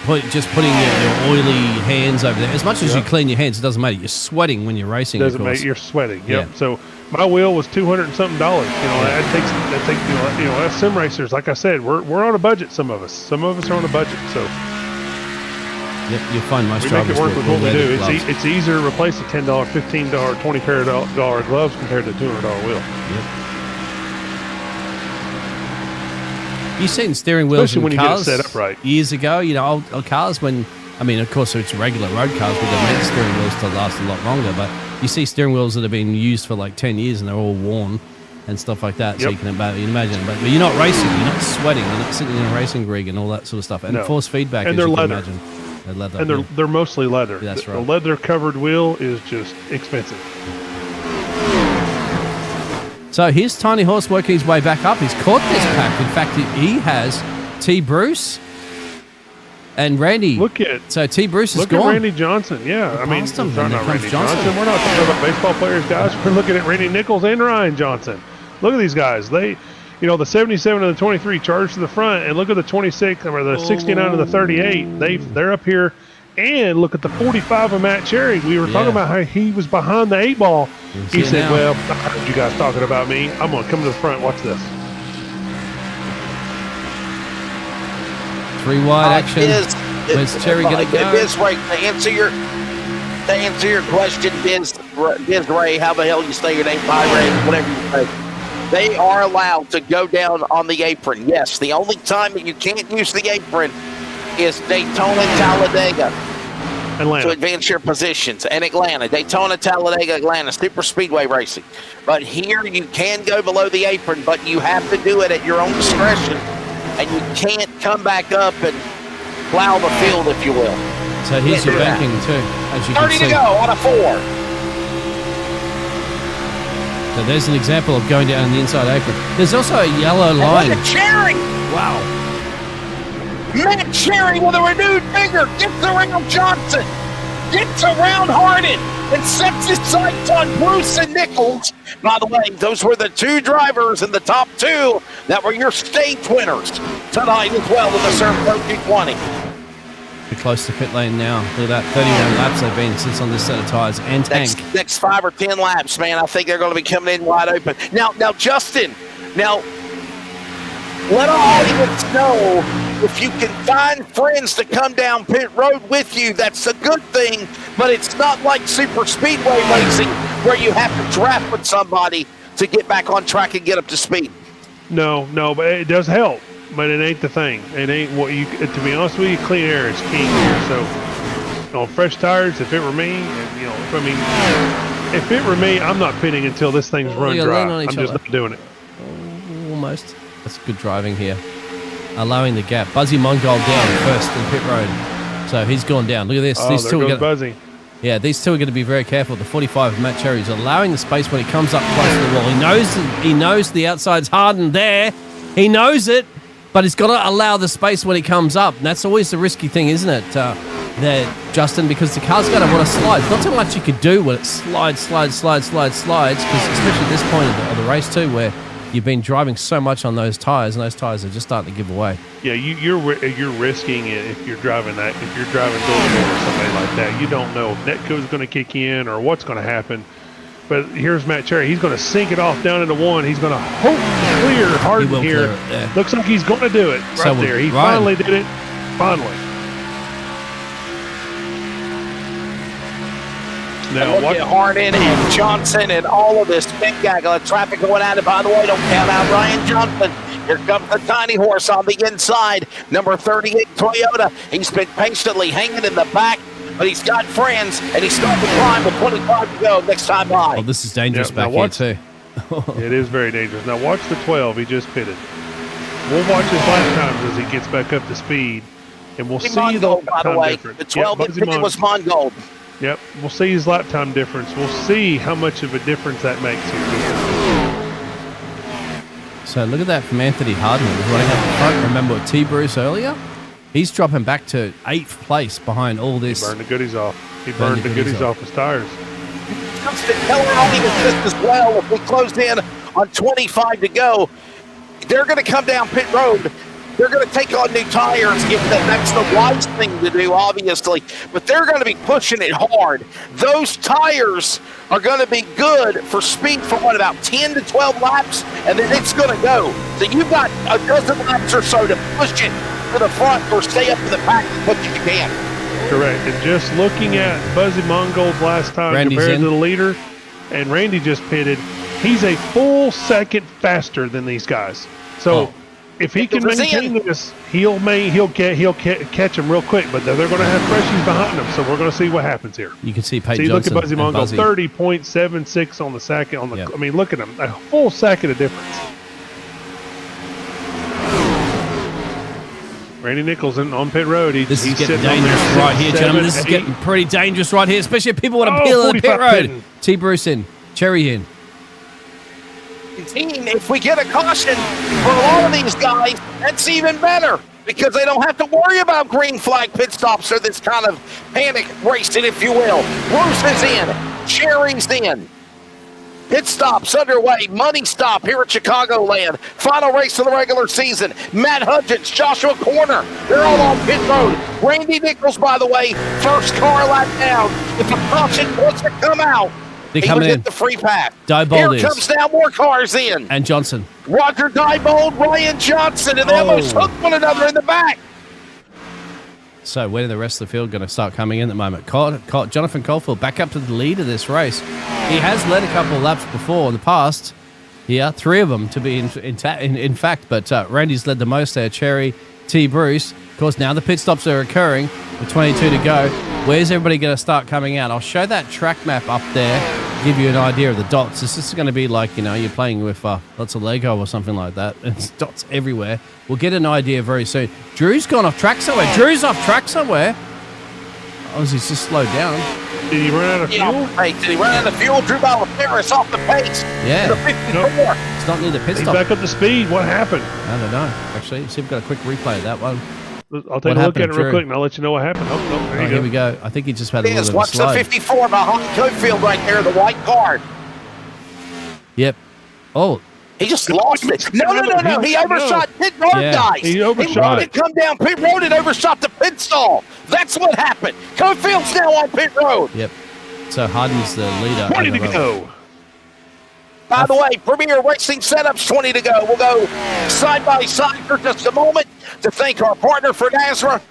putting your oily hands over there. As much as you clean your hands, it doesn't matter. You're sweating when you're racing. Doesn't of course. matter. You're sweating. Yep. Yeah. So my wheel was $200 and something. You know, that takes you know, as sim racers, like I said, we're on a budget. Some of us are on a budget. So Yep, you'll find most we make drivers it work with what we do. gloves. It's easier to replace a $10, $15, $20 pair of dollar gloves compared to a $200 wheel. You've seen steering wheels Especially in when you get it cars set up right. years ago, you know, old cars when, I mean, of course, it's regular road cars, but they're meant steering wheels to last a lot longer. But you see steering wheels that have been used for like 10 years and they're all worn and stuff like that. So you can imagine. But you're not racing, you're not sweating, you're not sitting in a racing rig and all that sort of stuff. And force feedback, and as they're you leather. can imagine. They're leather. And they're mostly leather. That's right. The leather covered wheel is just expensive. So here's Tiny Horse working his way back up. He's caught this pack. In fact, he has T. Bruce and Randy. So T. Bruce is Look gone. at Randy Johnson. Yeah, I mean, past him, sorry, and not there Randy comes Johnson. Johnson. We're not talking about baseball players, guys. We're looking at Randy Nichols and Ryan Johnson. Look at these guys. They, you know, the 77 and the 23 charged to the front, and look at the 26 or the 69 and the 38. They're up here. And look at the 45 of Matt Cherry. We were talking about how he was behind the 8-ball. He said, now. well, I heard you guys talking about me. I'm going to come to the front. Watch this. 3 wide action. Where's Cherry going to go? Biz Ray, to answer your question, Biz Ray, how the hell you say your name, Ray, whatever you say. They are allowed to go down on the apron. Yes, the only time that you can't use the apron is Daytona, Talladega, Atlanta, to advance your positions, and Atlanta, Daytona, Talladega, Atlanta, super speedway racing. But here you can go below the apron, but you have to do it at your own discretion, and you can't come back up and plow the field, if you will. So here's your banking too, as you can 30 see. to go on a 4. So there's an example of going down on the inside apron. There's also a yellow line. Look at Cherry! Wow. Matt Cherry with a renewed vigor gets around Johnson, gets around Hardin, and sets his sights on Bruce and Nichols. By the way, those were the 2 drivers in the top 2 that were your stage winners tonight as well with the ServPro 220. We're close to pit lane now. Look at that, 31 laps they've been since on this set of tires and tank. Next 5 or 10 laps, man, I think they're going to be coming in wide open. Now, Justin, let our audience know if you can find friends to come down pit road with you, that's a good thing, but it's not like super speedway racing where you have to draft with somebody to get back on track and get up to speed. No, but it does help, but it ain't the thing. It ain't what you, to be honest with you, clean air is king here. So, on fresh tires, if it were me, and, if it were me, I'm not pitting until this thing's run dry. I'm just not doing it. Almost. That's good driving here. Allowing the gap. Buzzy Mongold down first in pit road. So he's gone down. Look at this. Oh, these there two goes are Buzzy. Yeah, these two are going to be very careful. The 45 of Matt Cherry is allowing the space when he comes up close to the wall. He knows the outside's hardened there. He knows it, but he's got to allow the space when he comes up. And that's always the risky thing, isn't it, there, Justin? Because the car's going to want to slide. There's not so much you could do when it slides, because especially at this point of the race too, where you've been driving so much on those tires, and those tires are just starting to give away. Yeah, you're risking it if you're driving that. If you're driving door-to-door or something like that, you don't know if Netco's going to kick in or what's going to happen. But here's Matt Cherry. He's going to sink it off down into 1. He's going to hope to clear Hardin here. Clear it, yeah. Looks like he's going to do it right there. He finally did it. Finally. Now, look at Hardin and Johnson and all of this big gaggle of traffic going at it. By the way, don't count out Ryan Johnson. Here comes the Tiny Horse on the inside, number 38 Toyota. He's been patiently hanging in the back, but he's got friends, and he's starting to climb with 25 to go next time by. Oh, this is dangerous back here too. It is very dangerous. Now watch the 12. He just pitted. We'll watch his lap times as he gets back up to speed, and we'll see the Mongold, by the time way. difference. The 12 Yep, that pitted was Mongold. Yep, we'll see his lap time difference. We'll see how much of a difference that makes here. So look at that from Anthony Harden, who was running up the front. Remember T. Bruce earlier? He's dropping back to 8th place behind all this. He burned the goodies off. He burned the goodies off his tires. Justin Keller only assist as well. If we close in on 25 to go, they're going to come down pit road. They're going to take on new tires. That's the wise thing to do, obviously. But they're going to be pushing it hard. Those tires are going to be good for speed for about 10 to 12 laps, and then it's going to go. So you've got a dozen laps or so to push it to the front or stay up in the pack as much as you can. Correct. And just looking at Buzzy Mongold's last time compared to the leader, and Randy just pitted, he's a full second faster than these guys. So if he can maintain this, he'll catch them real quick. But they're going to have freshies behind them, so we're going to see what happens here. You can see Pete Johnson. Johnson. Look at Buzzy Mongold, 30.76 on the second. I mean, look at him, a full second of difference. Randy Nichols on pit road. This is getting dangerous right here, gentlemen. This is getting pretty dangerous right here, especially if people want to peel the pit road. T. Bruce in, Cherry in. If we get a caution for a lot of these guys, that's even better because they don't have to worry about green flag pit stops or this kind of panic racing, if you will. Bruce is in. Cherry's in. Pit stops underway. Money stop here at Chicagoland. Final race of the regular season. Matt Hudgens, Joshua Corner. They're all on pit road. Randy Nichols, by the way, first car lap down. If a caution wants to come out, They're he coming would in. get the free pass. Diebold Here comes now more cars in. And Johnson. Roger Diebold, Ryan Johnson, and they almost hooked one another in the back. So where are the rest of the field going to start coming in at the moment? Jonathan Caulfield back up to the lead of this race. He has led a couple of laps before in the past. Yeah, 3 of them to be in fact. But Randy's led the most there. Cherry, T. Bruce. Of course, now the pit stops are occurring with 22 to go. Where's everybody going to start coming out? I'll show that track map up there, give you an idea of the dots. This is going to be like, you're playing with lots of Lego or something like that. It's dots everywhere. We'll get an idea very soon. Drew's gone off track somewhere. Drew's off track somewhere. Oh, he's just slowed down. Did he run out of fuel? Hey, did he run out of fuel? Drew Balaferis off the pace. Yeah. The 54. Nope. It's not near the pit He's stop. back up to speed. What happened? I don't know. Actually, see if we've got a quick replay of that one. I'll take a look at it real quick, and I'll let you know what happened. Oh, no, there you go. Here we go. I think he just had a little bit of a Watch the slide. 54 behind Cofield right there, the white card. Yep. Oh, He just lost it. No. He overshot pit road, guys. He overshot wanted to come down pit road and overshot the pit stall. That's what happened. Cofield's now on pit road. yep. So Harden's the leader. 20 to go. By the way, Premier Racing Setups, 20 to go. We'll go side by side for just a moment to thank our partner for NASRA.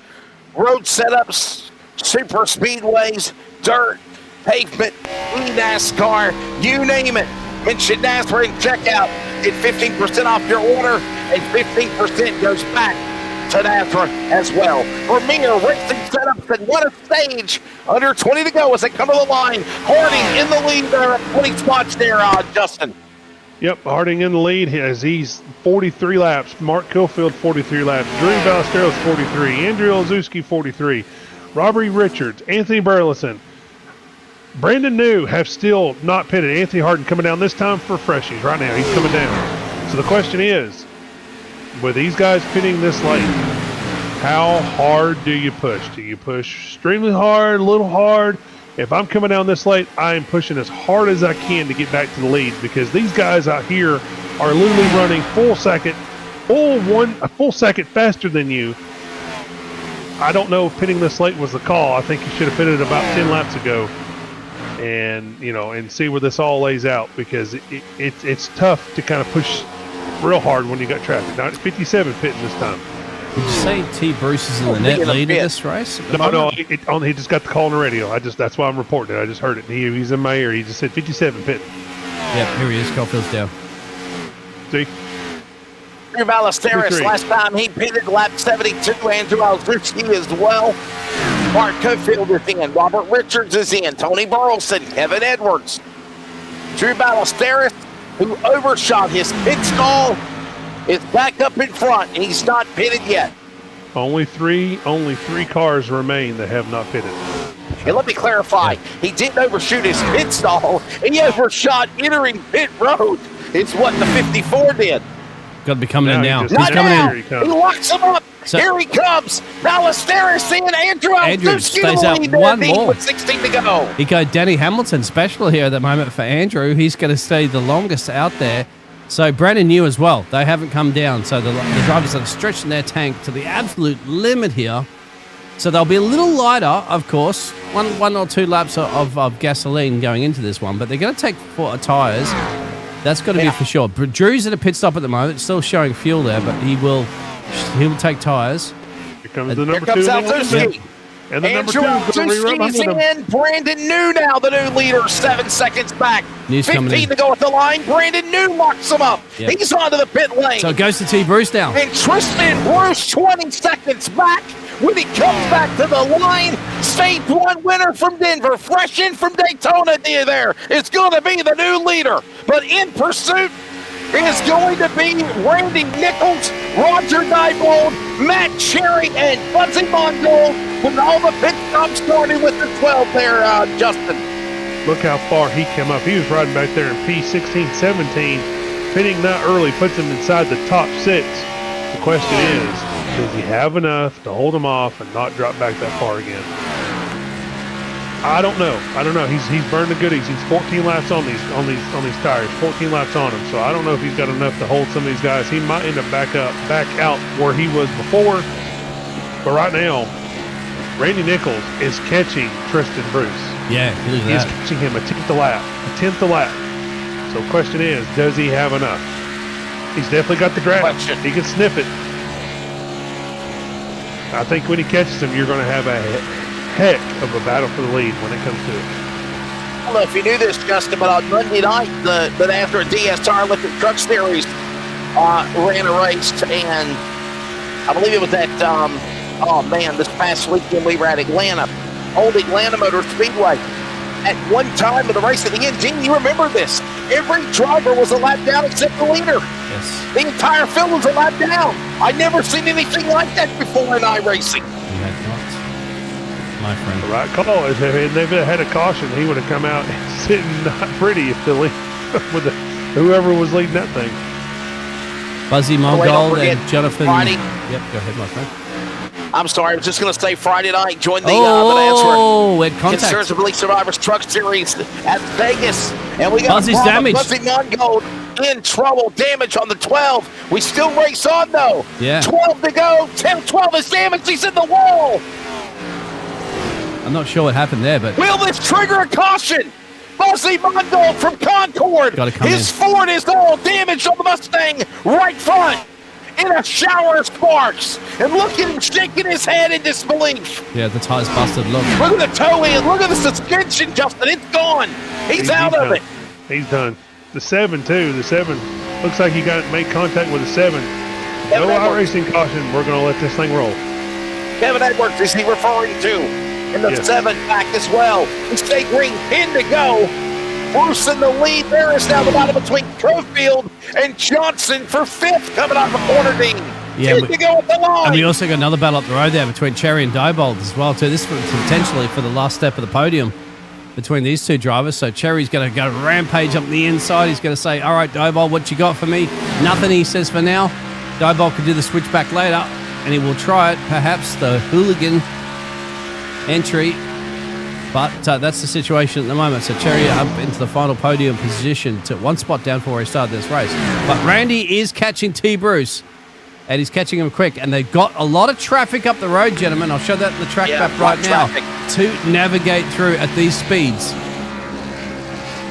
Road setups, super speedways, dirt, pavement, NASCAR, you name it. Mention NASRA and checkout. Get 15% off your order, and 15% goes back to NASRA as well. Premier Racing Setups, and what a stage. Under 20 to go as they come to the line. Harding in the lead there at 20 spots there, Justin. Yep, Harding in the lead as he's 43 laps. Mark Cofield, 43 laps. Drew Ballesteros, 43. Andrew Olszewski, 43. Robert Richards, Anthony Burleson, Brandon New have still not pitted. Anthony Harden coming down this time for freshies right now. He's coming down. So the question is, with these guys pitting this late, how hard do you push? Do you push extremely hard, a little hard? If I'm coming down this late, I am pushing as hard as I can to get back to the lead because these guys out here are literally running a full second faster than you. I don't know if pitting this late was the call. I think you should have pitted about 10 laps ago and see where this all lays out because it's tough to kind of push real hard when you got traffic. Now it's 57 pitting this time. Did you say T. Bruce is in the net lead of this race? No, he just got the call on the radio. That's why I'm reporting it. I just heard it. He's in my ear. He just said 57 pitting. Yep, here he is. Caulfield's down. See? Drew Ballesteros, last time he pitted lap 72. Andrew Olszewski as well. Mark Cofield is in. Robert Richards is in. Tony Burleson, Kevin Edwards. Drew Ballesteros, who overshot his pit stall, is back up in front, and he's not pitted yet. Only three cars remain that have not pitted. And let me clarify, he didn't overshoot his pit stall. He overshot entering pit road. It's what the 54 did. Got to be coming in now. He's Not coming now. in. Here he He locks him up. So- Here he comes. Ballesteros in. Andrew stays out one more. with 16 to go. He got Danny Hamilton special here at the moment for Andrew. He's going to stay the longest out there. So Brandon New as well. They haven't come down. So the drivers are stretching their tank to the absolute limit here. So they'll be a little lighter, of course. One or two laps of gasoline going into this one. But they're going to take 4 tyres. That's got to be for sure. Drew's at a pit stop at the moment. Still showing fuel there, but he'll take tyres. Here comes the Here number comes 2. Altuski. And the number 2 Andrew is going to rerun Altuski's behind him. in. Brandon New now, the new leader, 7 seconds back. New's coming 15 in. to go at the line. Brandon New locks him up. Yep. He's onto the pit lane. So it goes to T. Bruce now. And Tristan Bruce, 20 seconds back. When he comes back to the line, State 1 winner from Denver, fresh in from Daytona there. It's going to be the new leader. But in pursuit is going to be Randy Nichols, Roger Diebold, Matt Cherry, and Buzzy Mongold. With all the pit stops starting with the 12 there, Justin. Look how far he came up. He was riding back there in P16, 17. Pitting that early puts him inside the top 6. The question is, does he have enough to hold him off and not drop back that far again? I don't know. He's burned the goodies. He's 14 laps on these tires. 14 laps on him. So I don't know if he's got enough to hold some of these guys. He might end up back out where he was before. But right now, Randy Nichols is catching Tristan Bruce. Yeah, look at He's that. catching him a tenth a lap. So the question is, does he have enough? He's definitely got the grab. Question. He can sniff it. I think when he catches him, you're going to have a heck of a battle for the lead when it comes to it. I don't know if you knew this, Justin, but on Monday night, the NASRA DSR Electric Truck Series ran a race, and I believe it was at, this past weekend we were at Atlanta, Old Atlanta Motor Speedway. At one time of the race at the end, Gene, you remember this, every driver was a lap down except the leader. Yes. The entire field was a lap down. I'd never seen anything like that before in iRacing. You had not, my friend. The right call. If they've had a caution, he would have come out sitting not pretty if the lead with whoever was leading that thing. Buzzy don't Mongold forget, and Jonathan. Friday. Yep, go ahead, my friend. I'm sorry, I was just going to say Friday night, join the Oh, we had NASRA contact. Concerns of Elite Survivors Truck Series at Vegas. And we got Buzzy's a problem. damaged. Buzzy Mongold in trouble, damage on the 12. We still race on, though. Yeah. 12 to go. 12 is damaged. He's in the wall. I'm not sure what happened there, but Will this trigger a caution? Buzzy Mongold from Concord. Gotta come His in. Ford is all damaged on the Mustang right front. In a shower of sparks. And look at him shaking his head in disbelief. yeah, the tire's busted. Look. Look at the toe in. Look at the suspension, Justin. It's gone. He's out of done. it. He's done. The 7 too. The 7 looks like he made contact with the 7. No Kevin Edwards. iRacing caution. We're going to let this thing roll. Kevin Edwards is he referring to. And the Yes. 7 back as well. We stay green. Pin to go. Bruce in the lead. There is now the battle between Trofield and Johnson for 5th coming out of the corner, Dean. Yeah, 10 to go at the line. And we also got another battle up the road there between Cherry and Diebold as well, too. This was potentially for the last step of the podium between these two drivers. So Cherry's going to go rampage up the inside. He's going to say, all right, Diebold, what you got for me? Nothing, he says, for now. Diebold could do the switchback later, and he will try it, perhaps the hooligan entry. But that's the situation at the moment. So Cherry up into the final podium position to one spot down from where he started this race. But Randy is catching T. Bruce. And he's catching him quick. And they've got a lot of traffic up the road, gentlemen. I'll show that in the track map right now to navigate through at these speeds.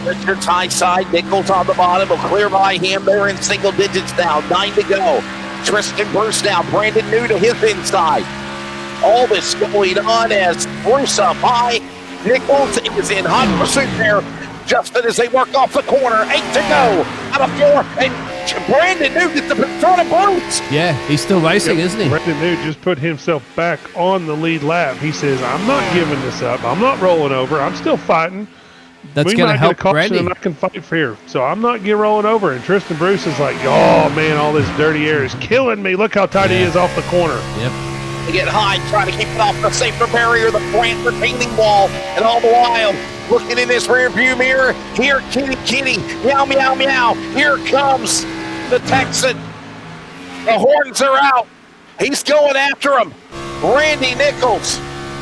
Richard's high side. Nichols on the bottom. Will clear by him. They're in single digits now. 9 to go. Tristan Bruce now. Brandon New to his inside. All this going on as Bruce up high. Nichols is in hot pursuit there. Justin as they work off the corner. 8 to go. Out of 4. And Brandon New gets in front of Bruce. Yeah, he's still racing, isn't he? Brandon New just put himself back on the lead lap. He says, I'm not giving this up. I'm not rolling over. I'm still fighting. that's we going to might help get a caution Randy. and I can fight for here. So I'm not getting rolling over. And Tristan Bruce is like, oh man, all this dirty air is killing me. Look how tight he is off the corner. Yep. To get high, trying to keep it off the safer barrier, the Grant retaining wall, and all the while looking in his rear view mirror. Here, kitty, meow, meow, meow. Here comes the Texan. The horns are out. He's going after him. Randy Nichols,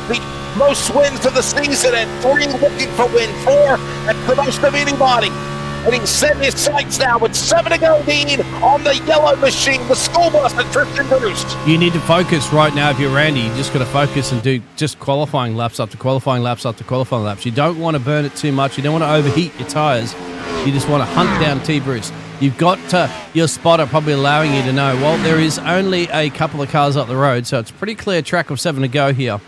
the most wins of the season at 3, looking for win 4. That's the most of anybody. And he's setting his sights now with 7 to go, Dean, on the yellow machine, the school bus at Tristan Bruce. You need to focus right now. If you're Randy, you just got to focus and do just qualifying laps after qualifying laps after qualifying laps. You don't want to burn it too much. You don't want to overheat your tires. You just want to hunt down T. Bruce. You've got your spotter probably allowing you to know, well, there is only a couple of cars up the road, so it's a pretty clear track of 7 to go here.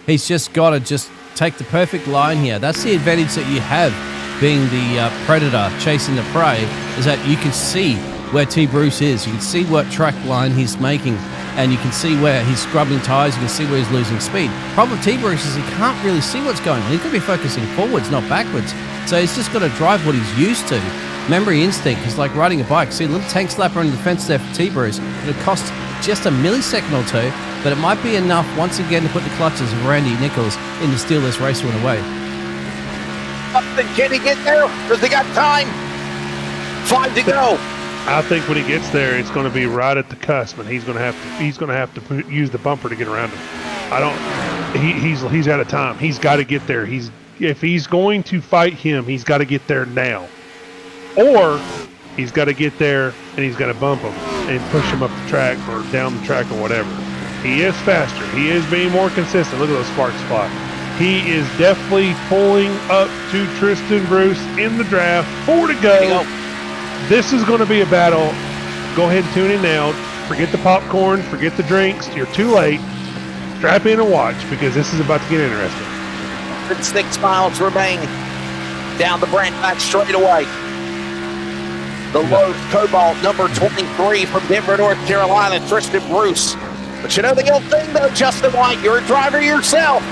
He's just got to just take the perfect line here. That's the advantage that you have being the predator chasing the prey, is that you can see where T. Bruce is. You can see what track line he's making, and you can see where he's scrubbing tires. You can see where he's losing speed. Problem with T. Bruce is he can't really see what's going on. He's going to be focusing forwards, not backwards. So he's just got to drive what he's used to. Memory instinct is like riding a bike. See a little tank slapper under the fence there for T. Bruce. It'll cost just a millisecond or two, but it might be enough once again to put the clutches of Randy Nichols in to steal this race win away. Can he get there? Does he got time? 5 to go. I think when he gets there, it's going to be right at the cusp, and he's going to have to use the bumper to get around him. He's out of time. He's got to get there. If he's going to fight him, he's got to get there now, or he's got to get there and he's got to bump him and push him up the track or down the track or whatever. He is faster. He is being more consistent. Look at those sparks fly. He is definitely pulling up to Tristan Bruce in the draft. 4 to go. This is going to be a battle. Go ahead and tune in now. Forget the popcorn. Forget the drinks. You're too late. Strap in and watch, because this is about to get interesting. 6 miles remain down the Blanchard straightaway. The Lowe's Cobalt, number 23 from Denver, North Carolina, Tristan Bruce. But you know the old thing, though, Justin White, you're a driver yourself.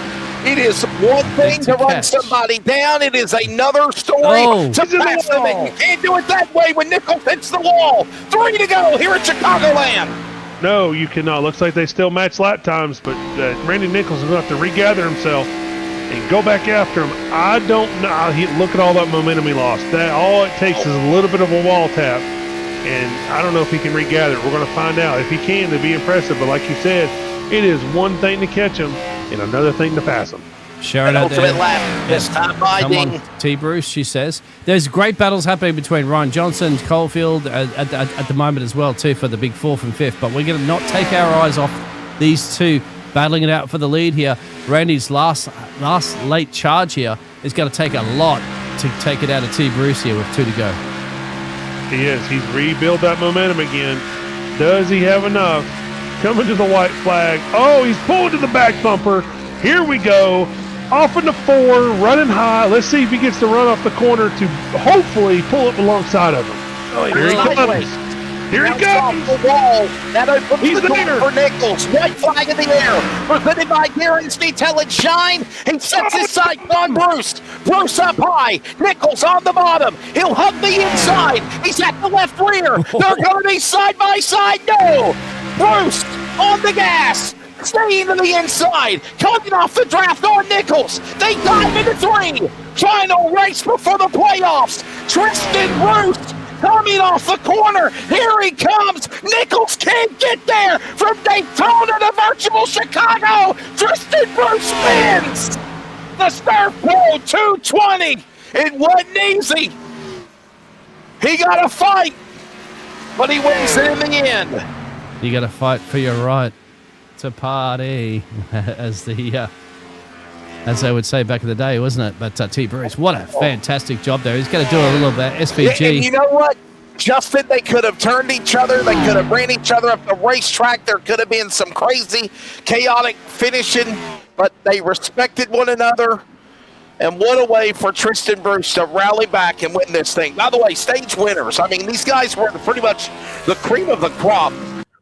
It is one thing to run somebody down. It is another story to pass them. And you can't do it that way when Nichols hits the wall. 3 to go here at Chicagoland. No, you cannot. Looks like they still match lap times, but Randy Nichols is going to have to regather himself and go back after him. I don't know. Look at all that momentum he lost. All it takes is a little bit of a wall tap, and I don't know if he can regather. We're going to find out. If he can, it'd be impressive. But like you said, it is one thing to catch him and another thing to pass him. Shout out there. Lap this time by Come on, T. Bruce, she says. There's great battles happening between Ryan Johnson and Coalfield at the moment as well, too, for the big 4th and 5th. But we're going to not take our eyes off these two battling it out for the lead here. Randy's last late charge here is going to take a lot to take it out of T. Bruce here with 2 to go. He is. He's rebuilt that momentum again. Does he have enough? Coming to the white flag. Oh, he's pulling to the back bumper. Here we go. Off into 4, running high. Let's see if he gets to run off the corner to hopefully pull up alongside of him. Oh, here he comes. Here he comes. The wall. That opens the door for Nichols. White flag in the air. Presented by Guarantee Tell and Shine. He sets his sights on Bruce. Bruce up high. Nichols on the bottom. He'll hug the inside. He's at the left rear. They're going to be side by side. No. Bruce on the gas. Staying to the inside. Coming off the draft on Nichols. They dive into 3. Final race before the playoffs. Tristan Bruce coming off the corner. Here he comes. Nichols can't get there. From Daytona to virtual Chicago, Tristan Bruce wins the ServPro 220. It wasn't easy. He got to fight, but he wins it in the end. You got to fight for your right to party, as they would say back in the day, wasn't it? But T. Bruce, what a fantastic job there. He's going to do a little bit. SVG. And you know what, Justin? They could have turned each other. They could have ran each other up the racetrack. There could have been some crazy, chaotic finishing, but they respected one another. And what a way for Tristan Bruce to rally back and win this thing. By the way, stage winners. I mean, these guys were pretty much the cream of the crop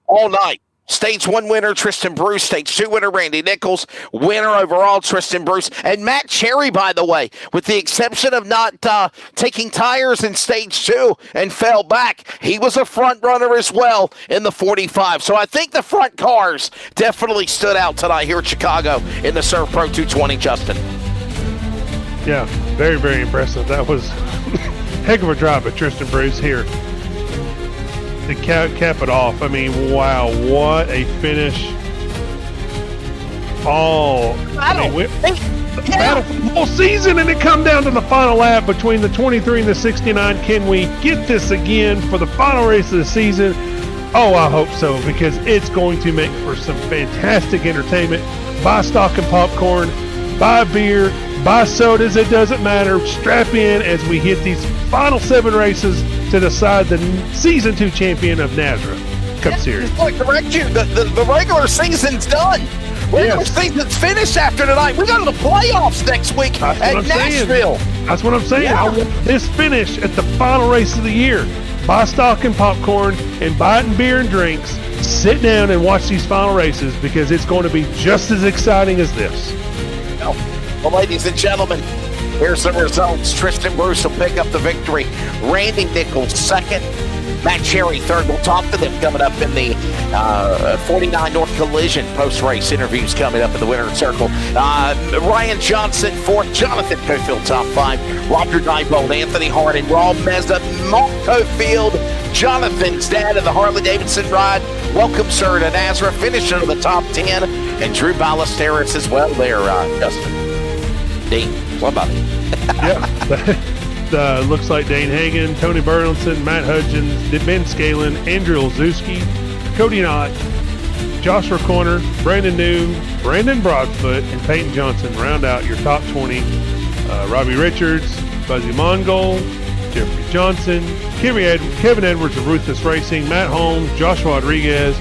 all night. Stage 1 winner, Tristan Bruce. Stage 2 winner, Randy Nichols. Winner overall, Tristan Bruce. And Matt Cherry, by the way, with the exception of not taking tires in Stage 2 and fell back, he was a front runner as well in the 45. So I think the front cars definitely stood out tonight here at Chicago in the ServPro 220, Justin. Yeah, very, very impressive. That was heck of a drive by Tristan Bruce here to cap it off. I mean, wow, what a finish. Battle for the whole season, and it come down to the final lap between the 23 and the 69. Can we get this again for the final race of the season? Oh, I hope so, because it's going to make for some fantastic entertainment. Buy stock and popcorn, buy beer, buy sodas, it doesn't matter. Strap in as we hit these final 7 races to decide the Season 2 champion of NASRA Cup Series. Look, correct you. The regular season's done. Regular season's finished after tonight. We go to the playoffs next week at Nashville. That's what I'm saying. Yeah. I want this finish at the final race of the year. Buy stock and popcorn and buy it in beer and drinks. Sit down and watch these final races because it's going to be just as exciting as this. Well, ladies and gentlemen, here's the results. Tristan Bruce will pick up the victory. Randy Nichols second. Matt Cherry third. We'll talk to them coming up in the 49 North Collision post-race interviews coming up in the winner's circle. Ryan Johnson fourth. Jonathan Cofield top 5. Roger Diebold, Anthony Hardin, Raul Meza, Mark Cofield, Jonathan's dad of the Harley-Davidson ride. Welcome, sir, to NASRA. Finish into the top 10. And Drew Ballesteros as well there, Justin. Dean, what about it? Yeah. Looks like Dane Hagan, Tony Burleson, Matt Hudgens, Ben Scalen, Andrew Olszewski, Cody Knott, Joshua Corner, Brandon New, Brandon Broadfoot, and Peyton Johnson round out your top 20. Robbie Richards, Buzzy Mongol, Jeffrey Johnson, Kevin Edwards of Ruthless Racing, Matt Holmes, Joshua Rodriguez,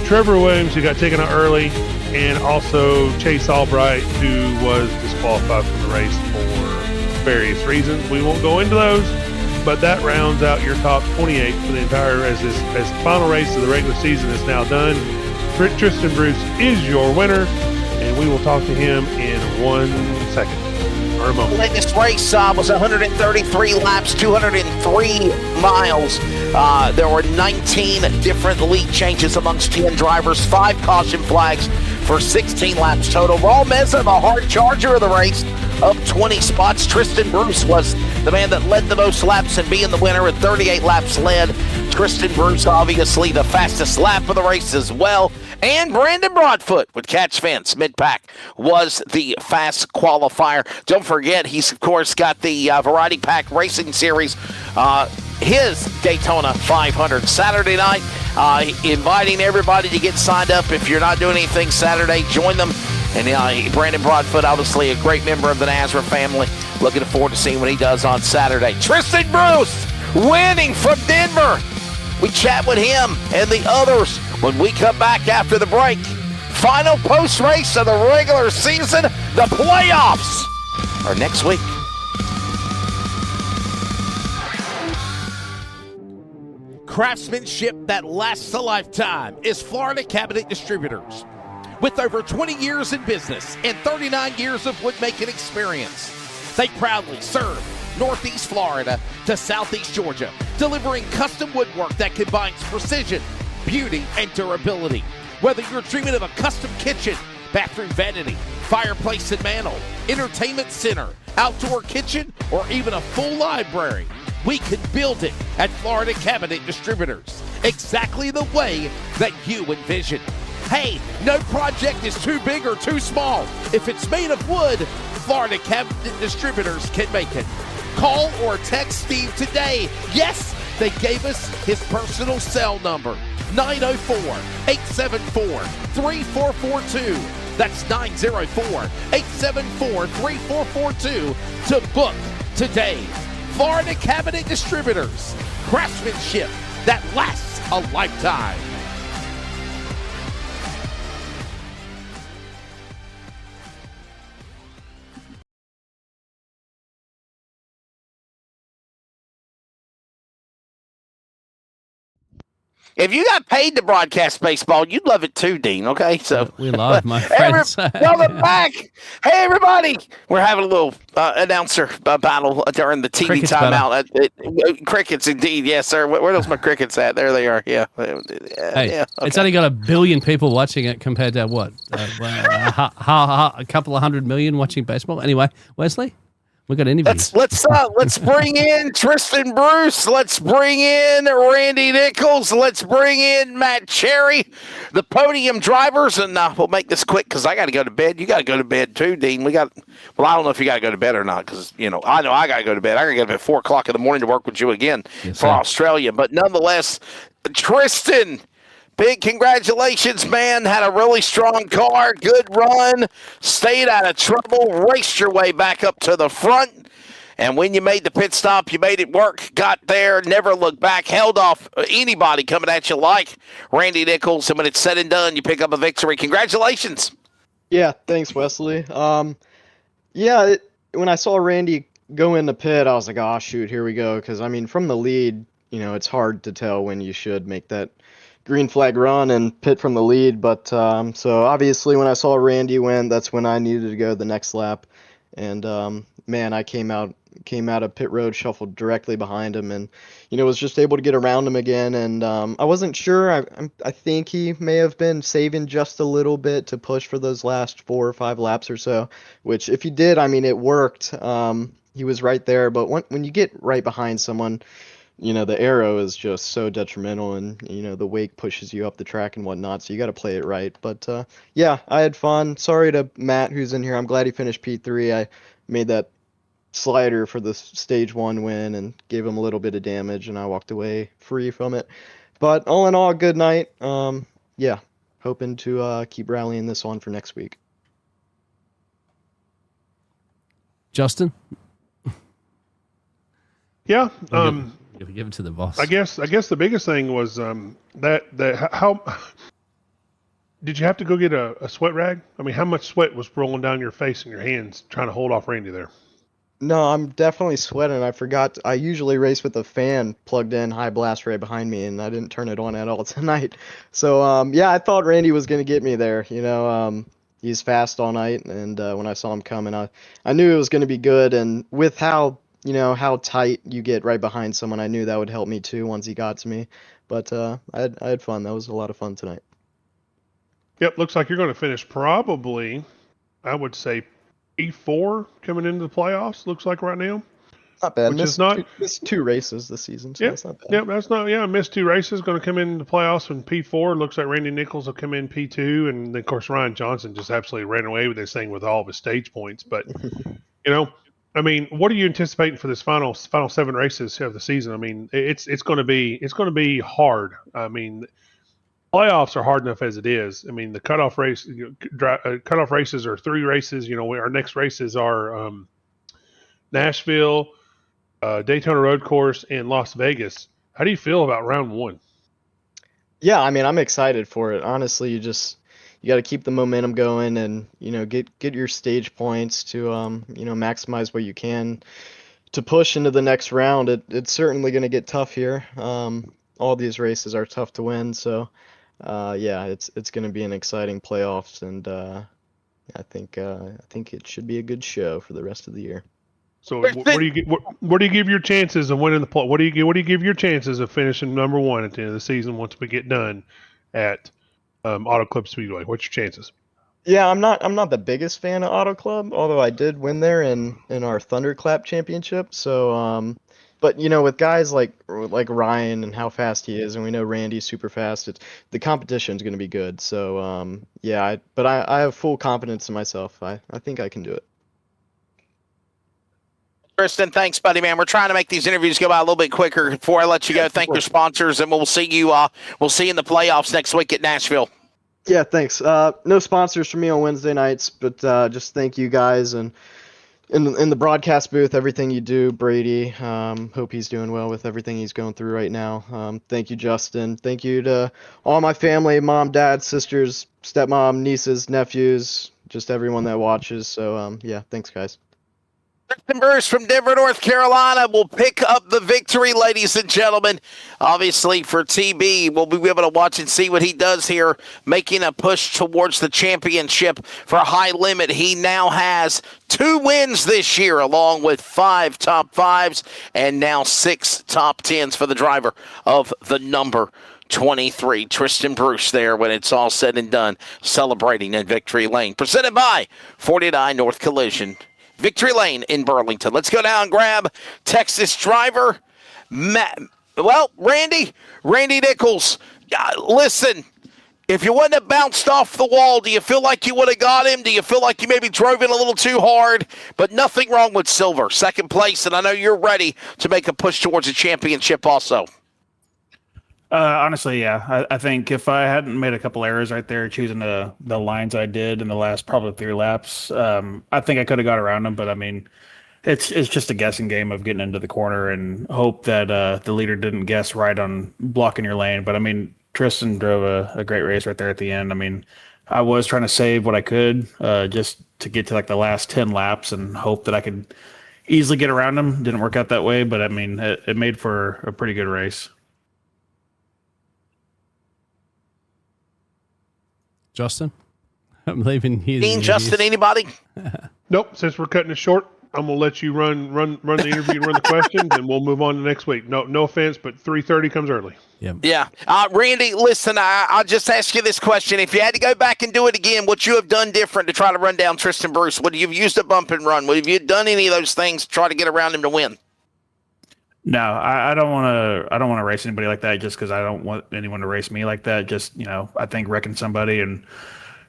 Trevor Williams, who got taken out early, and also Chase Albright, who was disqualified from the race for various reasons. We won't go into those, but that rounds out your top 28 for the entire, as the final race of the regular season is now done. Tristan Bruce is your winner, and we will talk to him in 1 second. Or a moment. This race was 133 laps, 203 miles. There were 19 different lead changes amongst 10 drivers, 5 caution flags for 16 laps total. Raul Meza, the hard charger of the race, up 20 spots. Tristan Bruce was the man that led the most laps and being the winner at 38 laps led. Tristan Bruce, obviously the fastest lap of the race as well. And Brandon Broadfoot with catch fence mid-pack was the fast qualifier. Don't forget, he's, of course, got the Variety Pack Racing Series, his Daytona 500 Saturday night. Inviting everybody to get signed up. If you're not doing anything Saturday, join them. And Brandon Broadfoot, obviously a great member of the NASRA family. Looking forward to seeing what he does on Saturday. Tristan Bruce winning from Denver. We chat with him and the others when we come back after the break. Final post-race of the regular season. The playoffs are next week. Craftsmanship that lasts a lifetime is Florida Cabinet Distributors. With over 20 years in business and 39 years of woodmaking experience, they proudly serve Northeast Florida to Southeast Georgia, delivering custom woodwork that combines precision, beauty, and durability. Whether you're dreaming of a custom kitchen, bathroom vanity, fireplace and mantle, entertainment center, outdoor kitchen, or even a full library, we can build it at Florida Cabinet Distributors, exactly the way that you envision. Hey, no project is too big or too small. If it's made of wood, Florida Cabinet Distributors can make it. Call or text Steve today. Yes, they gave us his personal cell number, 904-874-3442. That's 904-874-3442 to book today. Florida Cabinet Distributors, craftsmanship that lasts a lifetime. If you got paid to broadcast baseball, you'd love it too, Dean. Okay, so We love my friends. Welcome back. Hey, everybody. We're having a little announcer battle during the TV Crickets timeout. Crickets, indeed. Yes, sir. Where those my crickets at? There they are. Yeah. Hey, yeah. It's only got 1 billion people watching it compared to what? A couple of 100 million watching baseball. Anyway, Wesley, we got interviews. Let's bring in Tristan Bruce. Let's bring in Randy Nichols. Let's bring in Matt Cherry, the podium drivers, and we'll make this quick because I got to go to bed. You got to go to bed too, Dean. Well, I don't know if you got to go to bed or not because I know I got to go to bed. I got to get up at 4:00 in the morning to work with you again for Australia. But nonetheless, Tristan. Big congratulations, man. Had a really strong car, good run, stayed out of trouble, raced your way back up to the front. And when you made the pit stop, you made it work, got there, never looked back, held off anybody coming at you like Randy Nichols. And when it's said and done, you pick up a victory. Congratulations. Yeah, thanks, Wesley. When I saw Randy go in the pit, I was like, oh, shoot, here we go. Because, from the lead, it's hard to tell when you should make that green flag run and pit from the lead, but so obviously when I saw Randy win, that's when I needed to go the next lap, and I came out of pit road, shuffled directly behind him, and was just able to get around him again, and I wasn't sure. I think he may have been saving just a little bit to push for those last 4 or 5 laps or so, which if he did, it worked. He was right there, but when you get right behind someone, the arrow is just so detrimental, and the wake pushes you up the track and whatnot, so you got to play it right. But I had fun. Sorry to Matt, who's in here. I'm glad he finished P3. I made that slider for the stage 1 win and gave him a little bit of damage, and I walked away free from it. But all in all, a good night. Hoping to keep rallying this on for next week. Justin? Yeah. Give it to the boss. I guess the biggest thing was that how did you have to go get a sweat rag? How much sweat was rolling down your face and your hands trying to hold off Randy there? No, I'm definitely sweating. I forgot. I usually race with a fan plugged in, high blast right behind me, and I didn't turn it on at all tonight. So I thought Randy was gonna get me there. He's fast all night, and when I saw him coming, I knew it was gonna be good. And with how tight you get right behind someone, I knew that would help me too once he got to me. But I had fun. That was a lot of fun tonight. Yep, looks like you're going to finish probably, I would say, P4 coming into the playoffs. Looks like right now. Not bad. Missed 2 races this season, so that's not bad. Yep, that's not. Yeah, missed 2 races. Going to come into the playoffs in P4. Looks like Randy Nichols will come in P2, and then, of course Ryan Johnson just absolutely ran away with this thing with all of his stage points. But what are you anticipating for this final 7 races of the season? It's going to be hard. Playoffs are hard enough as it is. The cutoff races are 3 races. Our next races are Nashville, Daytona Road Course, and Las Vegas. How do you feel about round 1? Yeah, I'm excited for it. Honestly, you got to keep the momentum going, and get your stage points to maximize what you can to push into the next round. It's certainly going to get tough here. All these races are tough to win, so it's going to be an exciting playoffs, and I think it should be a good show for the rest of the year. So what do you give your chances of winning the play? What do you give your chances of finishing number 1 at the end of the season once we get done at Auto Club Speedway? What's your chances? Yeah, I'm not the biggest fan of Auto Club, although I did win there in our Thunderclap championship. So but with guys like Ryan and how fast he is, and we know Randy's super fast, the competition's going to be good. So but I have full confidence in myself. I think I can do it. Tristan, thanks, buddy, man. We're trying to make these interviews go by a little bit quicker. Before I let you go, thank your sponsors, and we'll see you. We'll see you in the playoffs next week at Nashville. Yeah, thanks. No sponsors for me on Wednesday nights, but just thank you guys, and in the broadcast booth, everything you do, Brady. Hope he's doing well with everything he's going through right now. Thank you, Justin. Thank you to all my family, mom, dad, sisters, stepmom, nieces, nephews, just everyone that watches. So thanks, guys. Tristan Bruce from Denver, North Carolina will pick up the victory, ladies and gentlemen. Obviously, for TB, we'll be able to watch and see what he does here, making a push towards the championship for High Limit. He now has 2 wins this year, along with 5 top 5s and now 6 top 10s for the driver of the number 23. Tristan Bruce there when it's all said and done, celebrating in Victory Lane. Presented by 49 North Collision. Victory Lane in Burlington. Let's go down and grab Texas driver Randy Nichols. Listen, if you wouldn't have bounced off the wall, do you feel like you would have got him? Do you feel like you maybe drove in a little too hard? But nothing wrong with Silver. Second place, and I know you're ready to make a push towards a championship also. Honestly, yeah. I think if I hadn't made a couple errors right there, choosing the lines I did in the last probably 3 laps, I think I could have got around them. But I mean, it's just a guessing game of getting into the corner and hope that the leader didn't guess right on blocking your lane. But I mean, Tristan drove a great race right there at the end. I mean, I was trying to save what I could just to get to like the last 10 laps and hope that I could easily get around him. Didn't work out that way, but I mean, it made for a pretty good race. Justin? I'm leaving here. Dean, Justin, anybody? Nope. Since we're cutting it short, I'm gonna let you run the interview and run the questions, and we'll move on to next week. No offense, but 3:30 comes early. Yeah. Randy, listen, I'll just ask you this question. If you had to go back and do it again, what you have done different to try to run down Tristan Bruce? Would you have used a bump and run? Would you have done any of those things to try to get around him to win? No, I don't want to race anybody like that just because I don't want anyone to race me like that. Just, I think wrecking somebody and,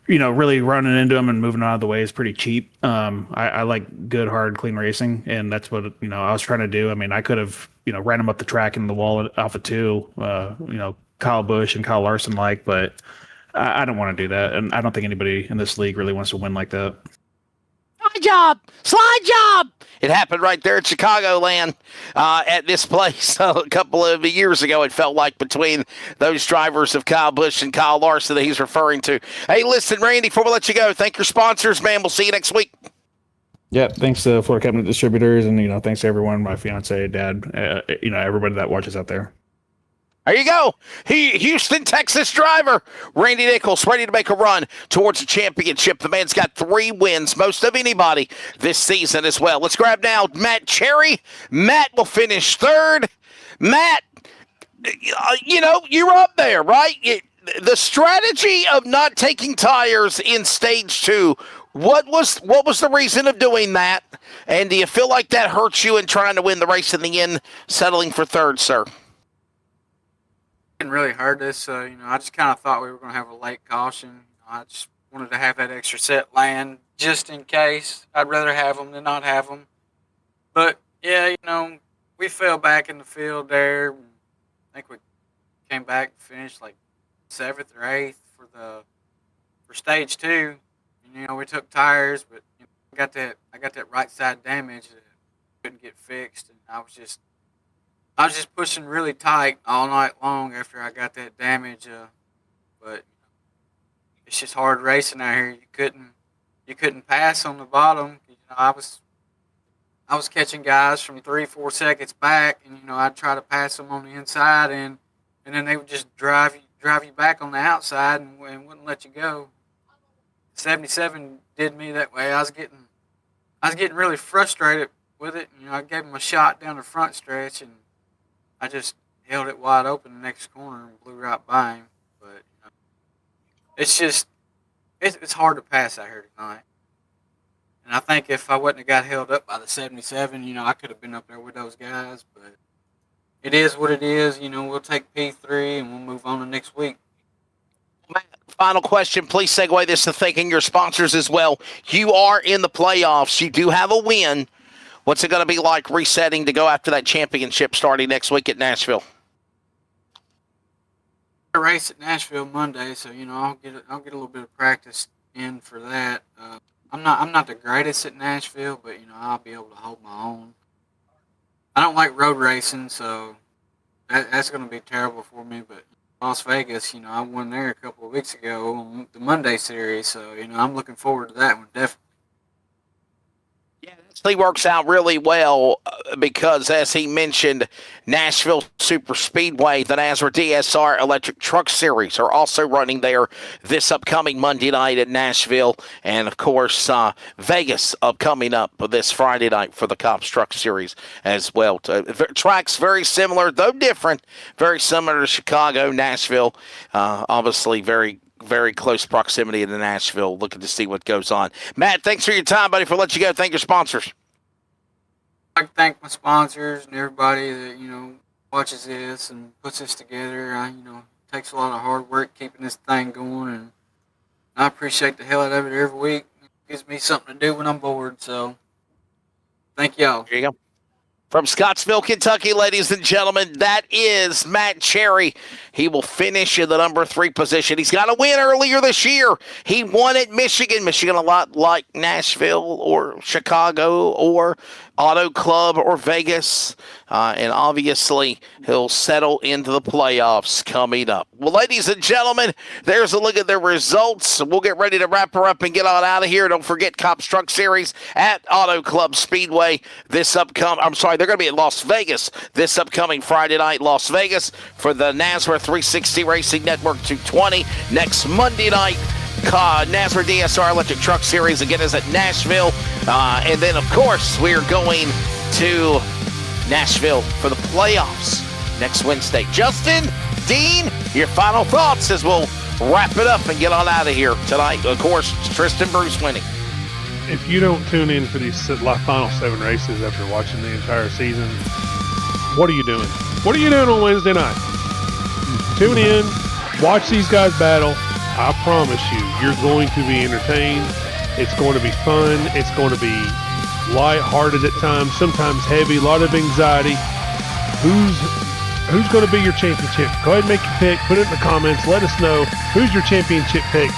really running into them and moving out of the way is pretty cheap. I like good, hard, clean racing, and that's what, I was trying to do. I mean, I could have, ran them up the track in the wall off of 2, Kyle Busch and Kyle Larson but I don't want to do that. And I don't think anybody in this league really wants to win like that. Slide job. It happened right there at Chicagoland at this place a couple of years ago. It felt like between those drivers of Kyle Busch and Kyle Larson that he's referring to. Hey, listen, Randy, before we let you go, thank your sponsors, man. We'll see you next week. Yeah, thanks to Florida Cabinet Distributors, and thanks to everyone, my fiance, dad, everybody that watches out there. There you go. Houston, Texas driver, Randy Nichols, ready to make a run towards the championship. The man's got 3 wins, most of anybody this season as well. Let's grab now Matt Cherry. Matt will finish 3rd. Matt, you're up there, right? The strategy of not taking tires in stage 2, what was the reason of doing that? And do you feel like that hurts you in trying to win the race in the end, settling for 3rd, sir? Didn't really hurt us. I just kind of thought we were going to have a late caution. I just wanted to have that extra set land just in case. I'd rather have them than not have them. But, yeah, we fell back in the field there. I think we came back and finished like 7th or 8th for stage 2. And, we took tires, but I got that right side damage that couldn't get fixed, and I was just pushing really tight all night long after I got that damage. But it's just hard racing out here. You couldn't pass on the bottom. I was catching guys from 3-4 seconds back, and I'd try to pass them on the inside, and then they would just drive you back on the outside and wouldn't let you go. 77 did me that way. I was getting really frustrated with it. I gave him a shot down the front stretch, and I just held it wide open the next corner and blew right by him. But it's hard to pass out here tonight. And I think if I wouldn't have got held up by the 77, I could have been up there with those guys. But it is what it is. We'll take P3 and we'll move on to next week. Final question. Please segue this to thanking your sponsors as well. You are in the playoffs. You do have a win. What's it going to be like resetting to go after that championship starting next week at Nashville? I race at Nashville Monday, so I'll get a little bit of practice in for that. I'm not the greatest at Nashville, but I'll be able to hold my own. I don't like road racing, so that's going to be terrible for me. But Las Vegas, I won there a couple of weeks ago on the Monday series, so I'm looking forward to that one definitely. Yeah, that's works out really well because, as he mentioned, Nashville Super Speedway, the NASRA DSR Electric Truck Series are also running there this upcoming Monday night at Nashville. And, of course, Vegas coming up this Friday night for the C.O.P.S Truck Series as well. Tracks very similar, though different, very similar to Chicago, Nashville, obviously very close proximity to Nashville. Looking to see what goes on. Matt, thanks for your time, buddy. For letting you go, thank your sponsors. I'd like to thank my sponsors and everybody that, watches this and puts this together. It takes a lot of hard work keeping this thing going, and I appreciate the hell out of it every week. It gives me something to do when I'm bored, so thank y'all. There you go. From Scottsville, Kentucky, ladies and gentlemen, that is Matt Cherry. He will finish in the number 3 position. He's got a win earlier this year. He won at Michigan. Michigan a lot like Nashville or Chicago or Auto Club or Vegas. And obviously, he'll settle into the playoffs coming up. Well, ladies and gentlemen, there's a look at the results. We'll get ready to wrap her up and get on out of here. Don't forget C.O.P.S Truck Series at Auto Club Speedway this upcoming. I'm sorry, they're going to be at Las Vegas this upcoming Friday night, Las Vegas, for the NASRA 360 Racing Network 220. Next Monday night, NASRA DSR Electric Truck Series again is at Nashville. And then, of course, we are going to Nashville for the playoffs next Wednesday. Justin, Dean, your final thoughts as we'll wrap it up and get on out of here tonight. Of course, Tristan Bruce winning. If you don't tune in for these final 7 races after watching the entire season, what are you doing? What are you doing on Wednesday night? Tune in, watch these guys battle. I promise you, you're going to be entertained. It's going to be fun. It's going to be light-hearted at times, sometimes heavy, a lot of anxiety. Who's going to be your championship? Go ahead and make your pick. Put it in the comments. Let us know who's your championship pick.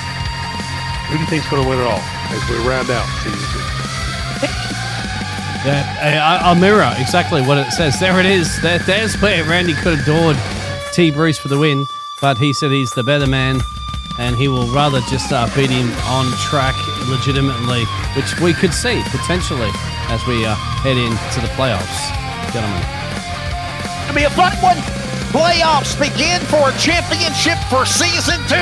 Who do you think's going to win it all as we round out season 2? Yeah, I'll mirror exactly what it says. There it is. There's where Randy could have adored T. Bruce for the win, but he said he's the better man, and he will rather just beat him on track legitimately, which we could see potentially as we head into the playoffs, gentlemen. It'll be a fun one. Playoffs begin for a championship for season 2.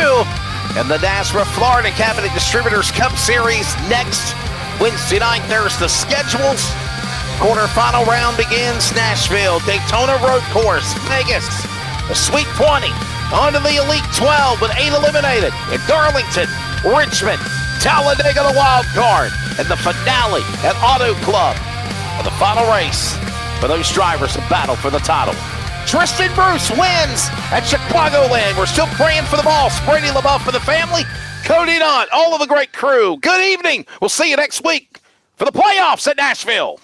And the NASRA Florida Cabinet Distributors Cup Series next Wednesday night. There's the schedules. Quarterfinal round begins. Nashville, Daytona Road Course, Vegas, the Sweet 20. On to the Elite 12 with 8 eliminated in Darlington, Richmond, Talladega, the wild card, and the finale at Auto Club for the final race for those drivers to battle for the title. Tristan Bruce wins at Chicagoland. We're still praying for the boss, Brady LaBeouf, for the family, Cody Knott, all of the great crew. Good evening. We'll see you next week for the playoffs at Nashville.